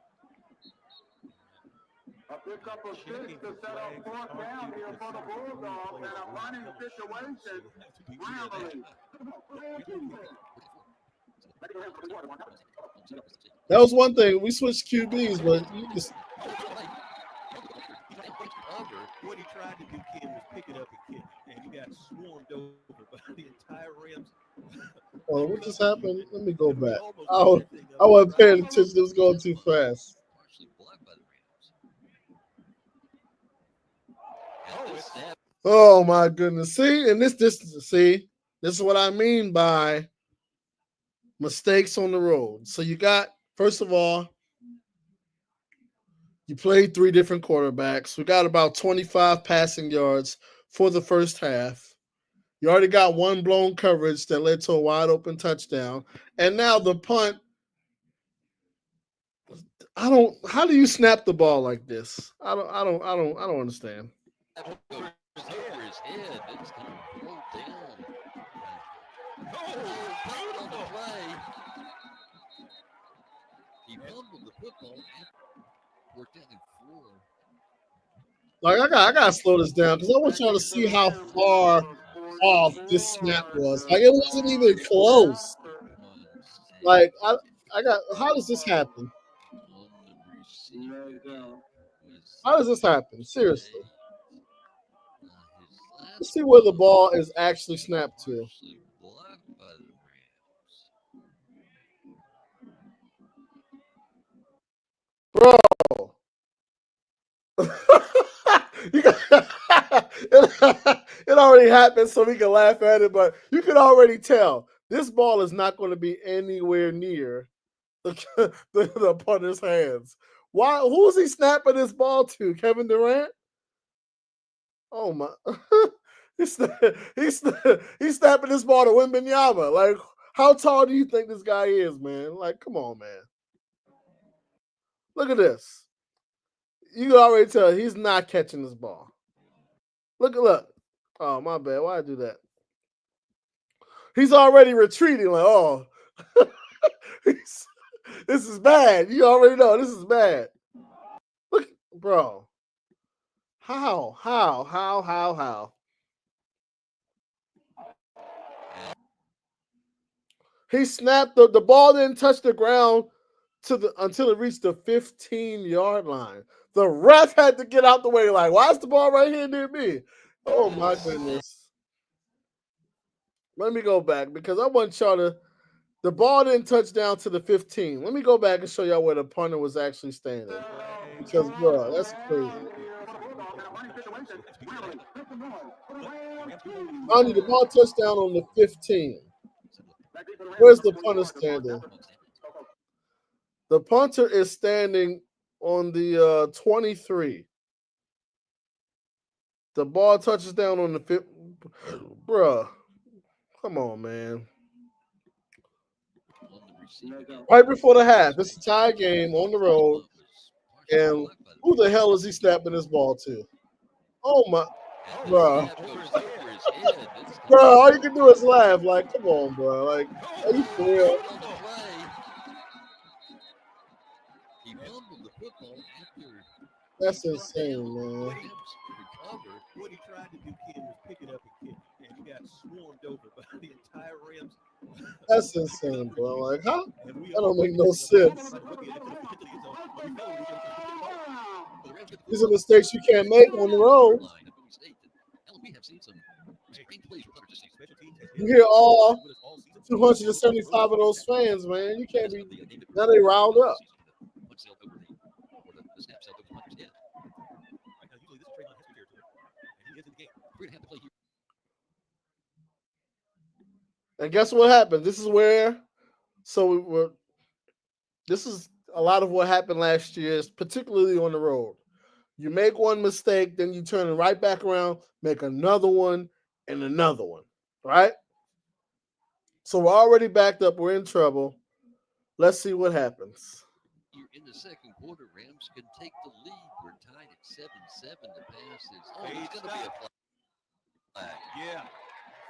A pickup of 6 to set up fourth down here for the Bulldogs and a running situation. Rambling. That was one thing. We switched QBs, but you just What he tried to do, Ken, was pick it up and kick it, and he got swarmed over by the entire Rams. oh, what just happened? Let me go back. I wasn't paying attention. It was going too fast. Oh my goodness. See, and this is what I mean by mistakes on the road. So you got, first of all, you played 3 different quarterbacks. We got about 25 passing yards for the first half. You already got one blown coverage that led to a wide open touchdown. And now the punt. How do you snap the ball like this? I don't understand. Over his head. It's going to roll down. On the play. He fumbled the football. Worked out in 4. Like I gotta slow this down because I want y'all to see how far off this snap was. Like it wasn't even close. Like how does this happen? How does this happen? Seriously. Let's see where the ball is actually snapped to. Bro. It already happened, so we can laugh at it, but you can already tell this ball is not going to be anywhere near the punter's hands. Why? Who's he snapping this ball to? Kevin Durant? Oh my! he's snapping this ball to Wembanyama. Like, how tall do you think this guy is, man? Like, come on, man. Look at this. You can already tell he's not catching this ball. Look. Oh, my bad. Why I do that? He's already retreating. Like, oh, this is bad. You already know this is bad. Look, bro. How? He snapped the ball didn't touch the ground until it reached the 15-yard line. The ref had to get out the way. Like, why is the ball right here near me? Oh my goodness. Let me go back because I want y'all to. The ball didn't touch down to the 15. Let me go back and show y'all where the punter was actually standing. Because, bro, that's crazy. Only the ball touched down on the 15. Where's the punter standing? The punter is standing on the 23. The ball touches down on the 5th. Bruh. Come on, man. Right before the half. It's a tie game on the road. And who the hell is he snapping this ball to? Oh, my. Bruh. Bro, all you can do is laugh. Like, come on, bro. Like, are you for real? He fumbled the football after That's insane, man. Rams recover. What he tried to do, Ken, was pick it up and kick it, and he got swarmed over by the entire Rams. That's insane, bro. Like, how? And we That all don't make no sense. These are mistakes you can't make on the road. We have seen some strange plays from others this season. You hear all 275 of those fans, man. You can't be. Now they riled up. The snaps held over the Hunters. Yeah. Right now, usually this is Trayvon Hester territory, and he is in the game. We're gonna have to play here. And guess what happened? This is where. So we were. This is a lot of what happened last year, particularly on the road. You make one mistake, then you turn it right back around, make another one, and another one. Right? So we're already backed up. We're in trouble. Let's see what happens. Here in the second quarter, Rams can take the lead. We're tied at 7-7. The pass is it's going to be a flag. Yeah.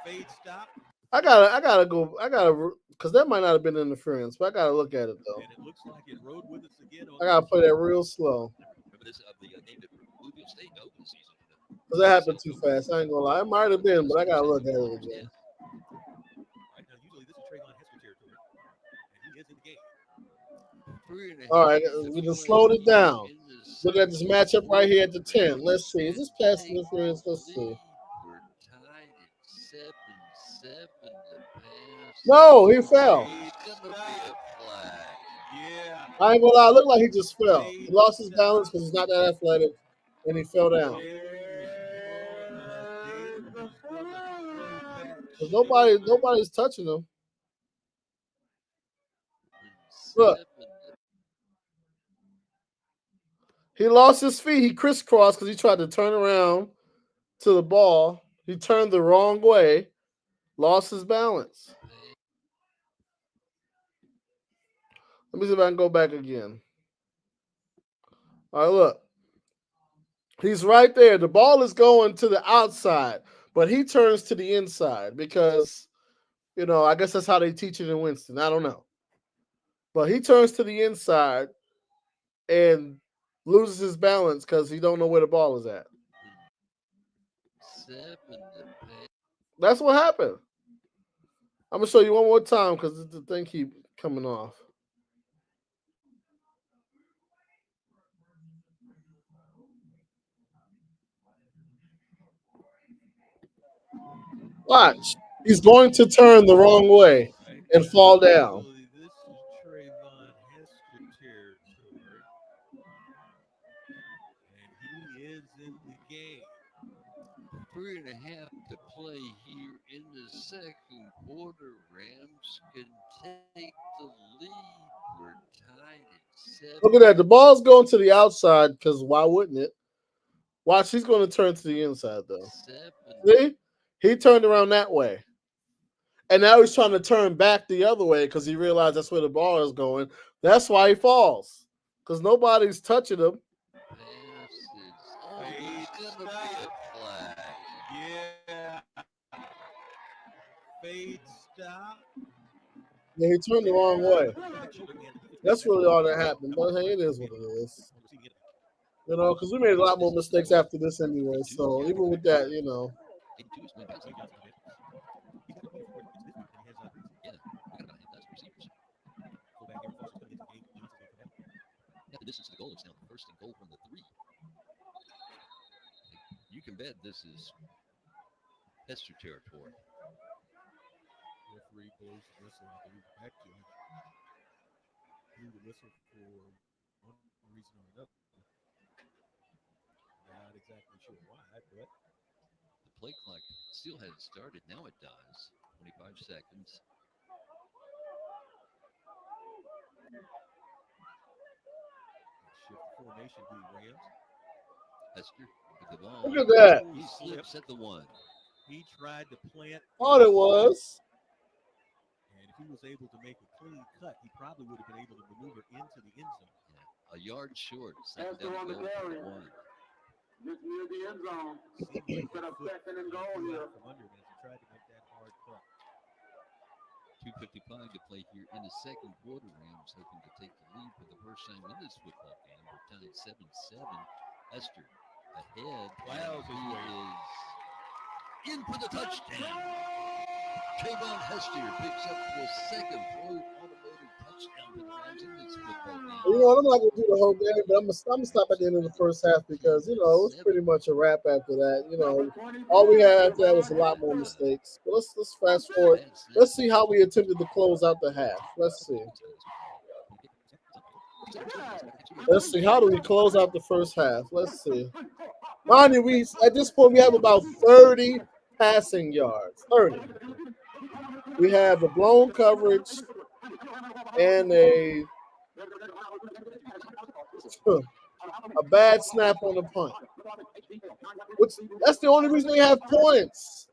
Fade stop. I gotta go. Because that might not have been interference, but I gotta look at it though. And it looks like it rode with us again. I gotta play that real slow. Remember this of the game that Louisville State to open the season. Because that happened too fast. I ain't gonna lie. It might have been, but I gotta look at it again. Right now, usually this is Trayvon Hester territory, and he is in the game. All right, we just slowed it down. Look at this matchup right here at the 10. Let's see. Is this pass interference? Let's see. We're tied at 7-7. The pass. No, he fell. It's going to be a flag. Yeah. I ain't gonna lie. It looked like he just fell. He lost his balance because he's not that athletic, and he fell down. Because nobody's touching him. Look. He lost his feet. He crisscrossed because he tried to turn around to the ball. He turned the wrong way, lost his balance. Let me see if I can go back again. All right, look. He's right there. The ball is going to the outside, but he turns to the inside because, I guess that's how they teach it in Winston. I don't know. But he turns to the inside and loses his balance because he don't know where the ball is at. That's what happened. I'm gonna show you one more time because the thing keep coming off. Watch. He's going to turn the wrong way and fall down. This is Trayvon Hester territory, and he is in the game. We're going to have to play here in the second quarter. Rams can take the lead. We're tied at 7. Look at that. The ball's going to the outside because why wouldn't it? Watch, he's going to turn to the inside, though. 7. See? He turned around that way. And now he's trying to turn back the other way because he realized that's where the ball is going. That's why he falls. Because nobody's touching him. It's going to be a flag. Yeah. Fade stop. Yeah, he turned the wrong way. That's really all that happened. But hey, it is what it is. Because we made a lot more mistakes after this anyway. So even with that, The distance to the goal is now first and goal from the 3. You can bet this is Hester territory. Referee blows the whistle. I believe the back judge blew the whistle for one reason or another. Not exactly sure why, but the play clock still hadn't started. Now it does. 25 seconds. Shift formation being Rams. Hester with the ball. Look at that. He slips at the 1. He tried to plant. All it was. And if he was able to make a clean cut, he probably would have been able to maneuver into the end zone. Yeah, a yard short. Hester on the carry. Just near the end zone. Set up second and goal here. From under him as he tried to make that hard cut. 2:55 to play here in the second quarter. Rams hoping to take the lead for the first time in this football game. We're tied 7-7. Hester ahead. Wow, he is in for the touchdown. Trayvon Hester picks up the second Floyd Automotive touchdown for the Rams in this football game. I'm not gonna do the whole game, but I'm gonna stop at the end of the first half because it's pretty much a wrap after that. All we had after that was a lot more mistakes. But let's fast forward. Let's see how we attempted to close out the half. Let's see. How do we close out the first half? Let's see. Mind you, at this point we have about 30 passing yards. 30. We have a blown coverage and a bad snap on the punt. That's the only reason they have points.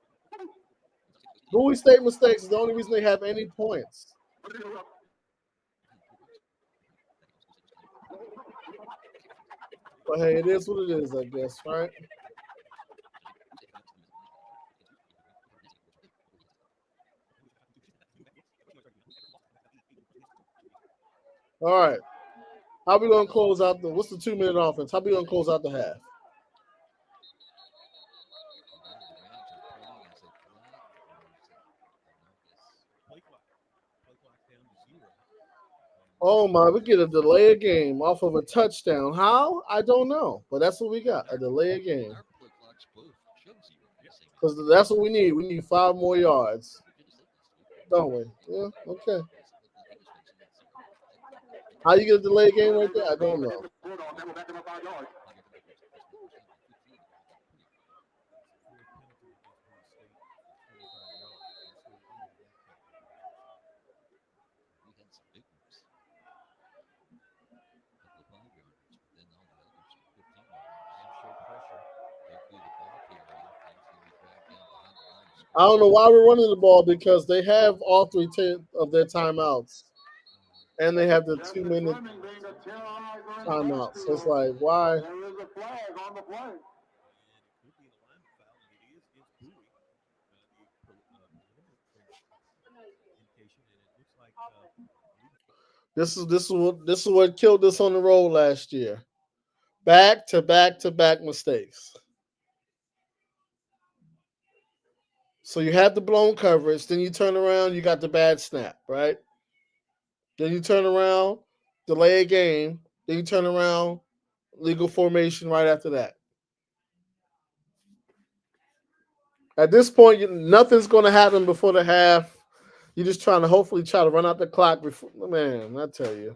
Bowie State mistakes is the only reason they have any points. But hey, it is what it is, I guess, right? All right. How we gonna close out what's the 2-minute offense? How we gonna close out the half? Oh my, we get a delay of game off of a touchdown. How? I don't know. But that's what we got. A delay of game. Because that's what we need. We need 5 more yards. Don't we? Yeah, okay. How you get a delay of game right there? I don't know. I don't know why we're running the ball because they have all 3 of their timeouts. And they have the 2-minute timeout. So it's like, why? There is a flag on the play. This is what killed us on the road last year. Back to back mistakes. So you have the blown coverage, then you turn around, you got the bad snap, right? Then you turn around, delay a game, then you turn around, legal formation right after that. At this point, nothing's going to happen before the half. You're just trying to hopefully try to run out the clock before. Man, I tell you.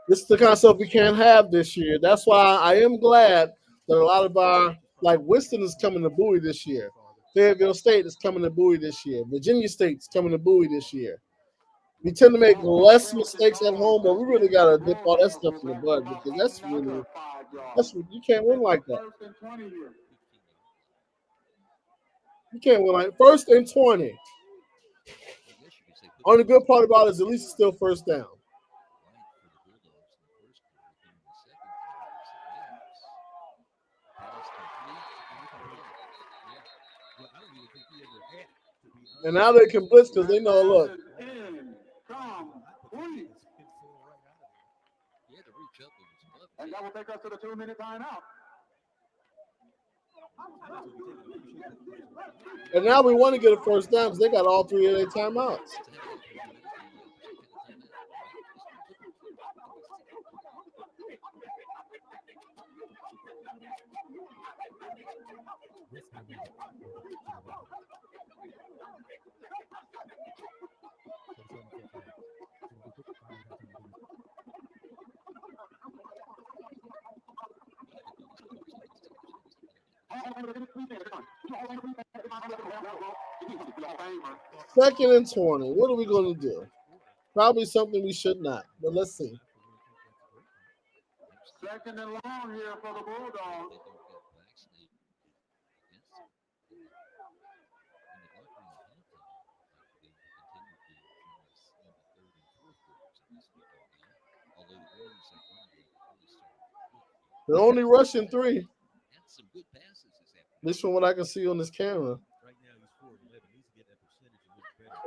This is the kind of stuff we can't have this year. That's why I am glad that a lot of our, like Winston is coming to Bowie this year. Fayetteville State is coming to Bowie this year. Virginia State's coming to Bowie this year. We tend to make less mistakes at home, but we really got to dip all that stuff in the bud because you can't win like that. You can't win like 1st and 20. Only good part about it is at least it's still first down. And now they can blitz because they know, look. And that will take us to the 2-minute timeout. And now we want to get a first down because they got all 3 of their timeouts. Second and 20. What are we going to do? Probably something we should not, but let's see. Second and long here for the Bulldogs. They're only rushing 3. At least from what I can see on this camera.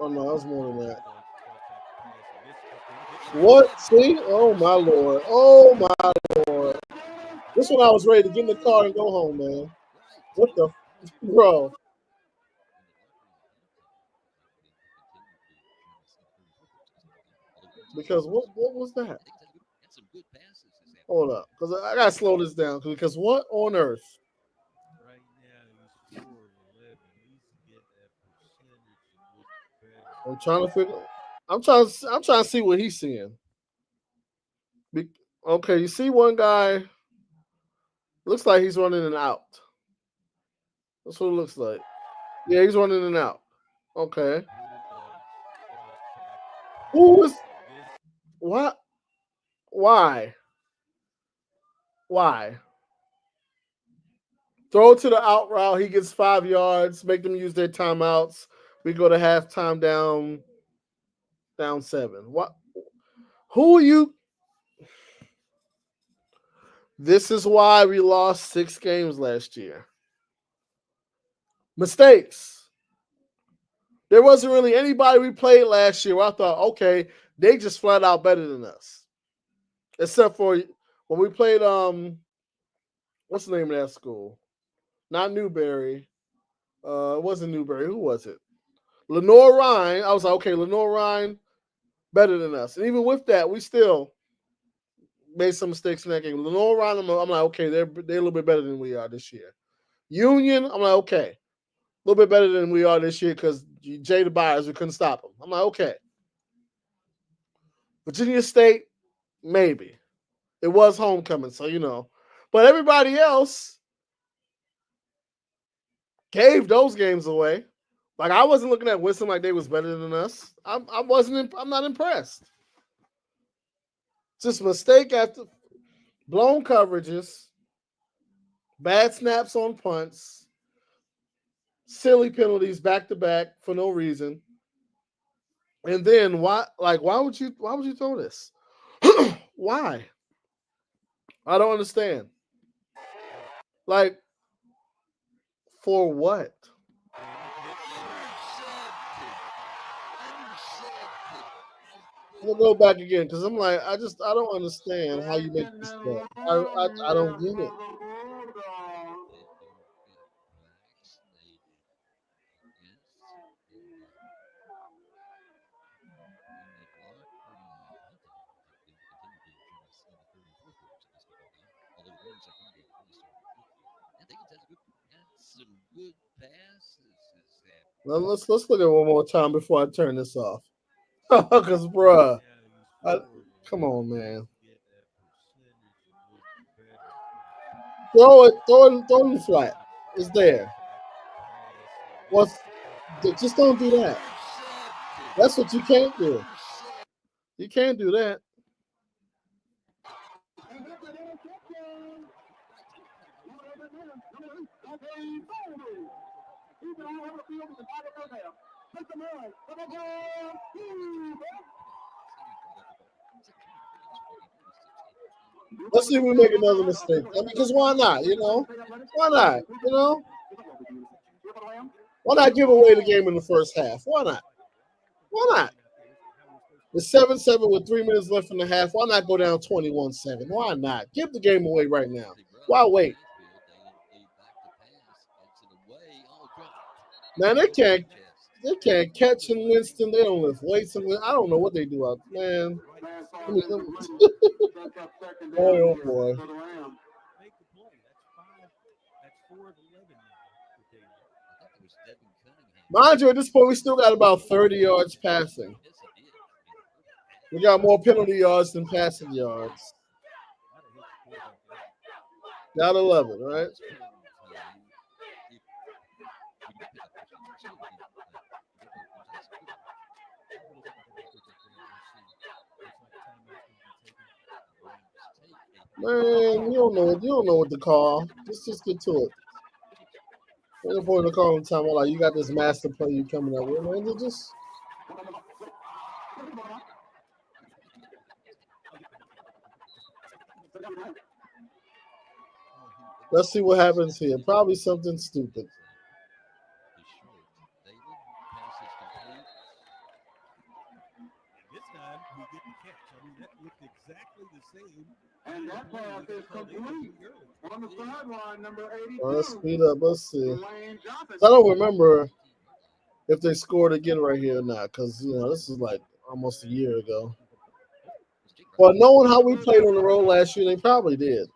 Oh, no, that was more than that. What? See? Oh my lord. Oh my lord. This one I was ready to get in the car and go home, man. What the bro? Because what was that? Hold up, because I gotta slow this down. Because what on earth? Right now, he's 4 of 11. Needs to get that percentage and look better. I'm trying to figure. I'm trying to see what he's seeing. Be, okay, you see one guy. Looks like he's running and out. That's what it looks like. Yeah, he's running and out. Okay. Who is what? Why? Why? Throw to the out route. He gets 5 yards. Make them use their timeouts. We go to halftime down 7. What? Who are you? This is why we lost 6 games last year. Mistakes. There wasn't really anybody we played last year where I thought, okay, they just flat out better than us. Except for when we played what's the name of that school? Not Newberry. It wasn't Newberry. Who was it? Lenore Ryan. I was like, okay, Lenore Ryan better than us. And even with that, we still made some mistakes in that game. Lenore Ryan, I'm like, okay, they're a little bit better than we are this year. Union, I'm like, okay, a little bit better than we are this year because Jada Byers, we couldn't stop him. I'm like, okay. Virginia State, maybe. It was homecoming, so you know. But everybody else gave those games away. Like I wasn't looking at Wssu like they was better than us. I'm not impressed. Just mistake after blown coverages, bad snaps on punts, silly penalties back to back for no reason. And then why would you throw this? Why? I don't understand. Like for what? We'll go back again because I'm like I don't understand how you make this stuff. I don't get it. Now let's look at it one more time before I turn this off. Because bruh, come on, man. Throw it flat. It's there. What's just don't do that. That's what you can't do. You can't do that. Let's see if we make another mistake. I mean, because why not? You know, why not? You know, why not give away the game in the first half? Why not? Why not? It's 7-7 with 3 minutes left in the half. Why not go down 21-7? Why not? Give the game away right now. Why wait? Man, they can't catch in Winston. They don't lift weights. I don't know what they do out, man. Oh boy. Mind you, at this point, we still got about 30 yards passing. We got more penalty yards than passing yards. Got 11, right? Man, you don't know what to call. Just get to it. There's no point in calling time like you got this master play you coming up with, man. Just let's see what happens here. Probably something stupid. And that pass is complete. On the sideline, number 82. Well, let's speed up. Let's see. Dwayne Johnson. I don't remember if they scored again right here or not, because this is like almost a year ago. Well, knowing how we played on the road last year, they probably did.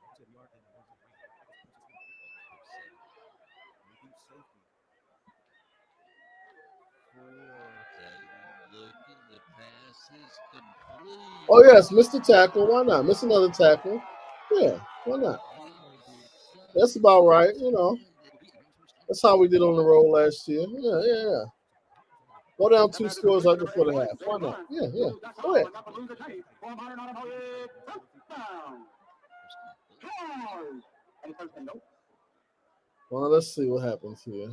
Oh yes, missed the tackle. Why not? Miss another tackle. Yeah, why not? That's about right. That's how we did on the road last year. Yeah. Go down 2 scores right before the half. Why not? Yeah. Go ahead. Well, let's see what happens here.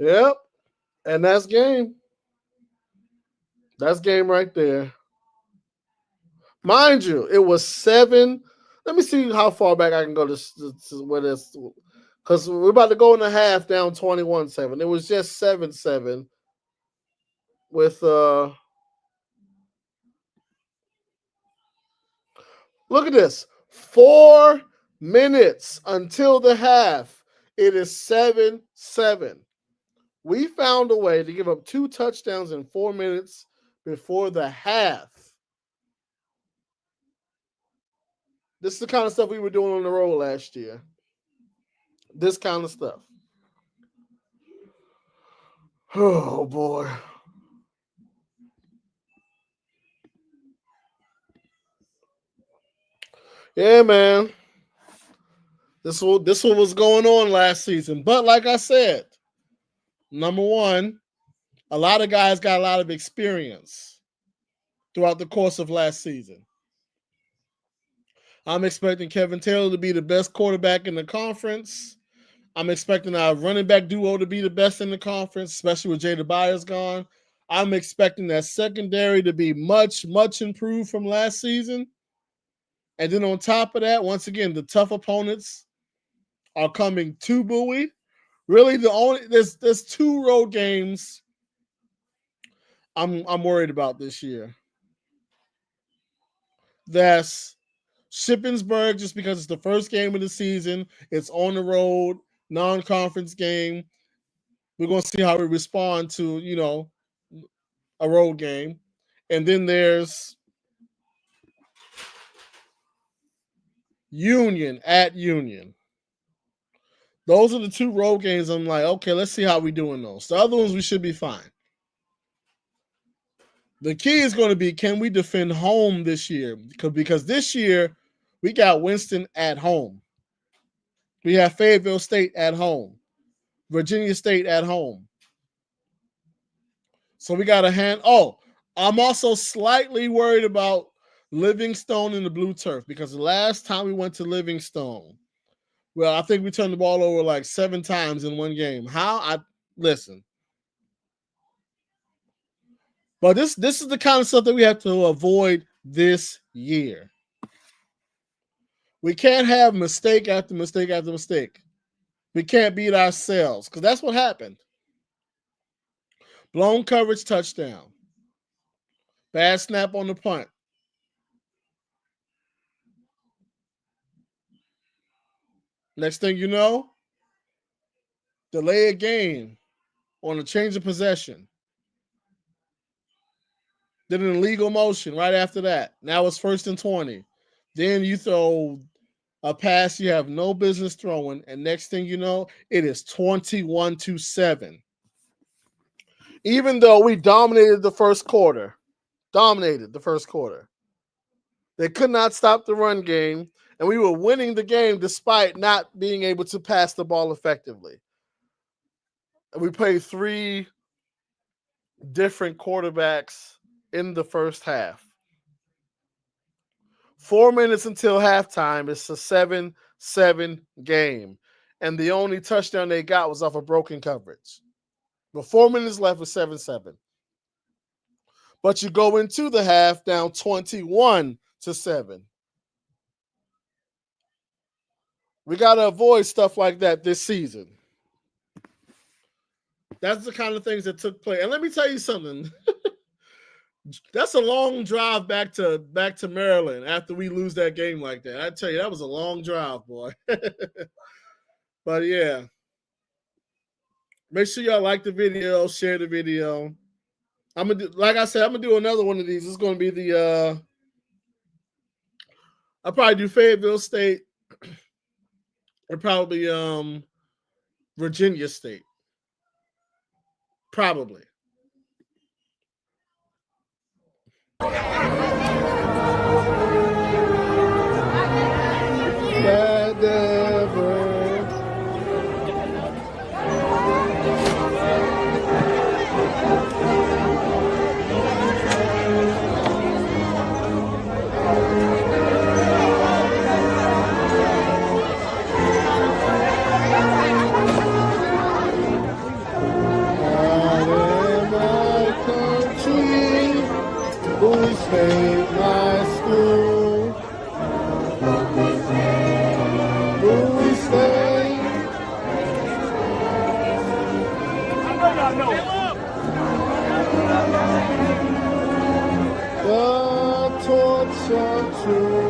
Yep. And that's game. That's game right there. Mind you, it was 7. Let me see how far back I can go to where this, because we're about to go in the half down 21-7. It was just 7-7 with look at this. 4 minutes until the half. It is 7-7. We found a way to give up 2 touchdowns in 4 minutes before the half. This is the kind of stuff we were doing on the road last year. This kind of stuff. Oh, boy. Yeah, man. This one was going on last season. But like I said, number one, a lot of guys got a lot of experience throughout the course of last season. I'm expecting Kevin Taylor to be the best quarterback in the conference. I'm expecting our running back duo to be the best in the conference, especially with Jada Byers gone. I'm expecting that secondary to be much, much improved from last season. And then on top of that, once again, the tough opponents are coming to Bowie. Really, there's 2 road games I'm worried about this year. That's Shippensburg, just because it's the first game of the season. It's on the road, non-conference game. We're going to see how we respond to, a road game. And then there's Union at Union. Those are the 2 road games I'm like, okay, let's see how we doing those. The other ones, we should be fine. The key is going to be, can we defend home this year? Because this year, we got Winston at home. We have Fayetteville State at home. Virginia State at home. So we got a hand. Oh, I'm also slightly worried about Livingstone and the Blue Turf, because the last time we went to Livingstone, well, I think we turned the ball over like 7 times in one game. Listen. But this is the kind of stuff that we have to avoid this year. We can't have mistake after mistake after mistake. We can't beat ourselves, because that's what happened. Blown coverage touchdown. Bad snap on the punt. Next thing you know, delay a game on a change of possession. Then an illegal motion right after that. Now it's 1st and 20. Then you throw a pass you have no business throwing, and next thing you know, it is 21-7. Even though we dominated the first quarter. They could not stop the run game, and we were winning the game despite not being able to pass the ball effectively. And we played 3 different quarterbacks in the first half. 4 minutes until halftime. It's a 7-7 game. and the only touchdown they got was off a broken coverage. With 4 minutes left with 7-7. But you go into the half down 21-7. We got to avoid stuff like that this season. That's the kind of things that took place. And let me tell you something. That's a long drive back to Maryland after we lose that game like that. I tell you, that was a long drive, boy. But yeah. Make sure y'all like the video, share the video. I'm gonna do, like I said, I'm gonna do another one of these. It's gonna be the I'll probably do Fayetteville State and probably Virginia State. Probably. Bad ever. Save my school. Will we stay? The torch of truth.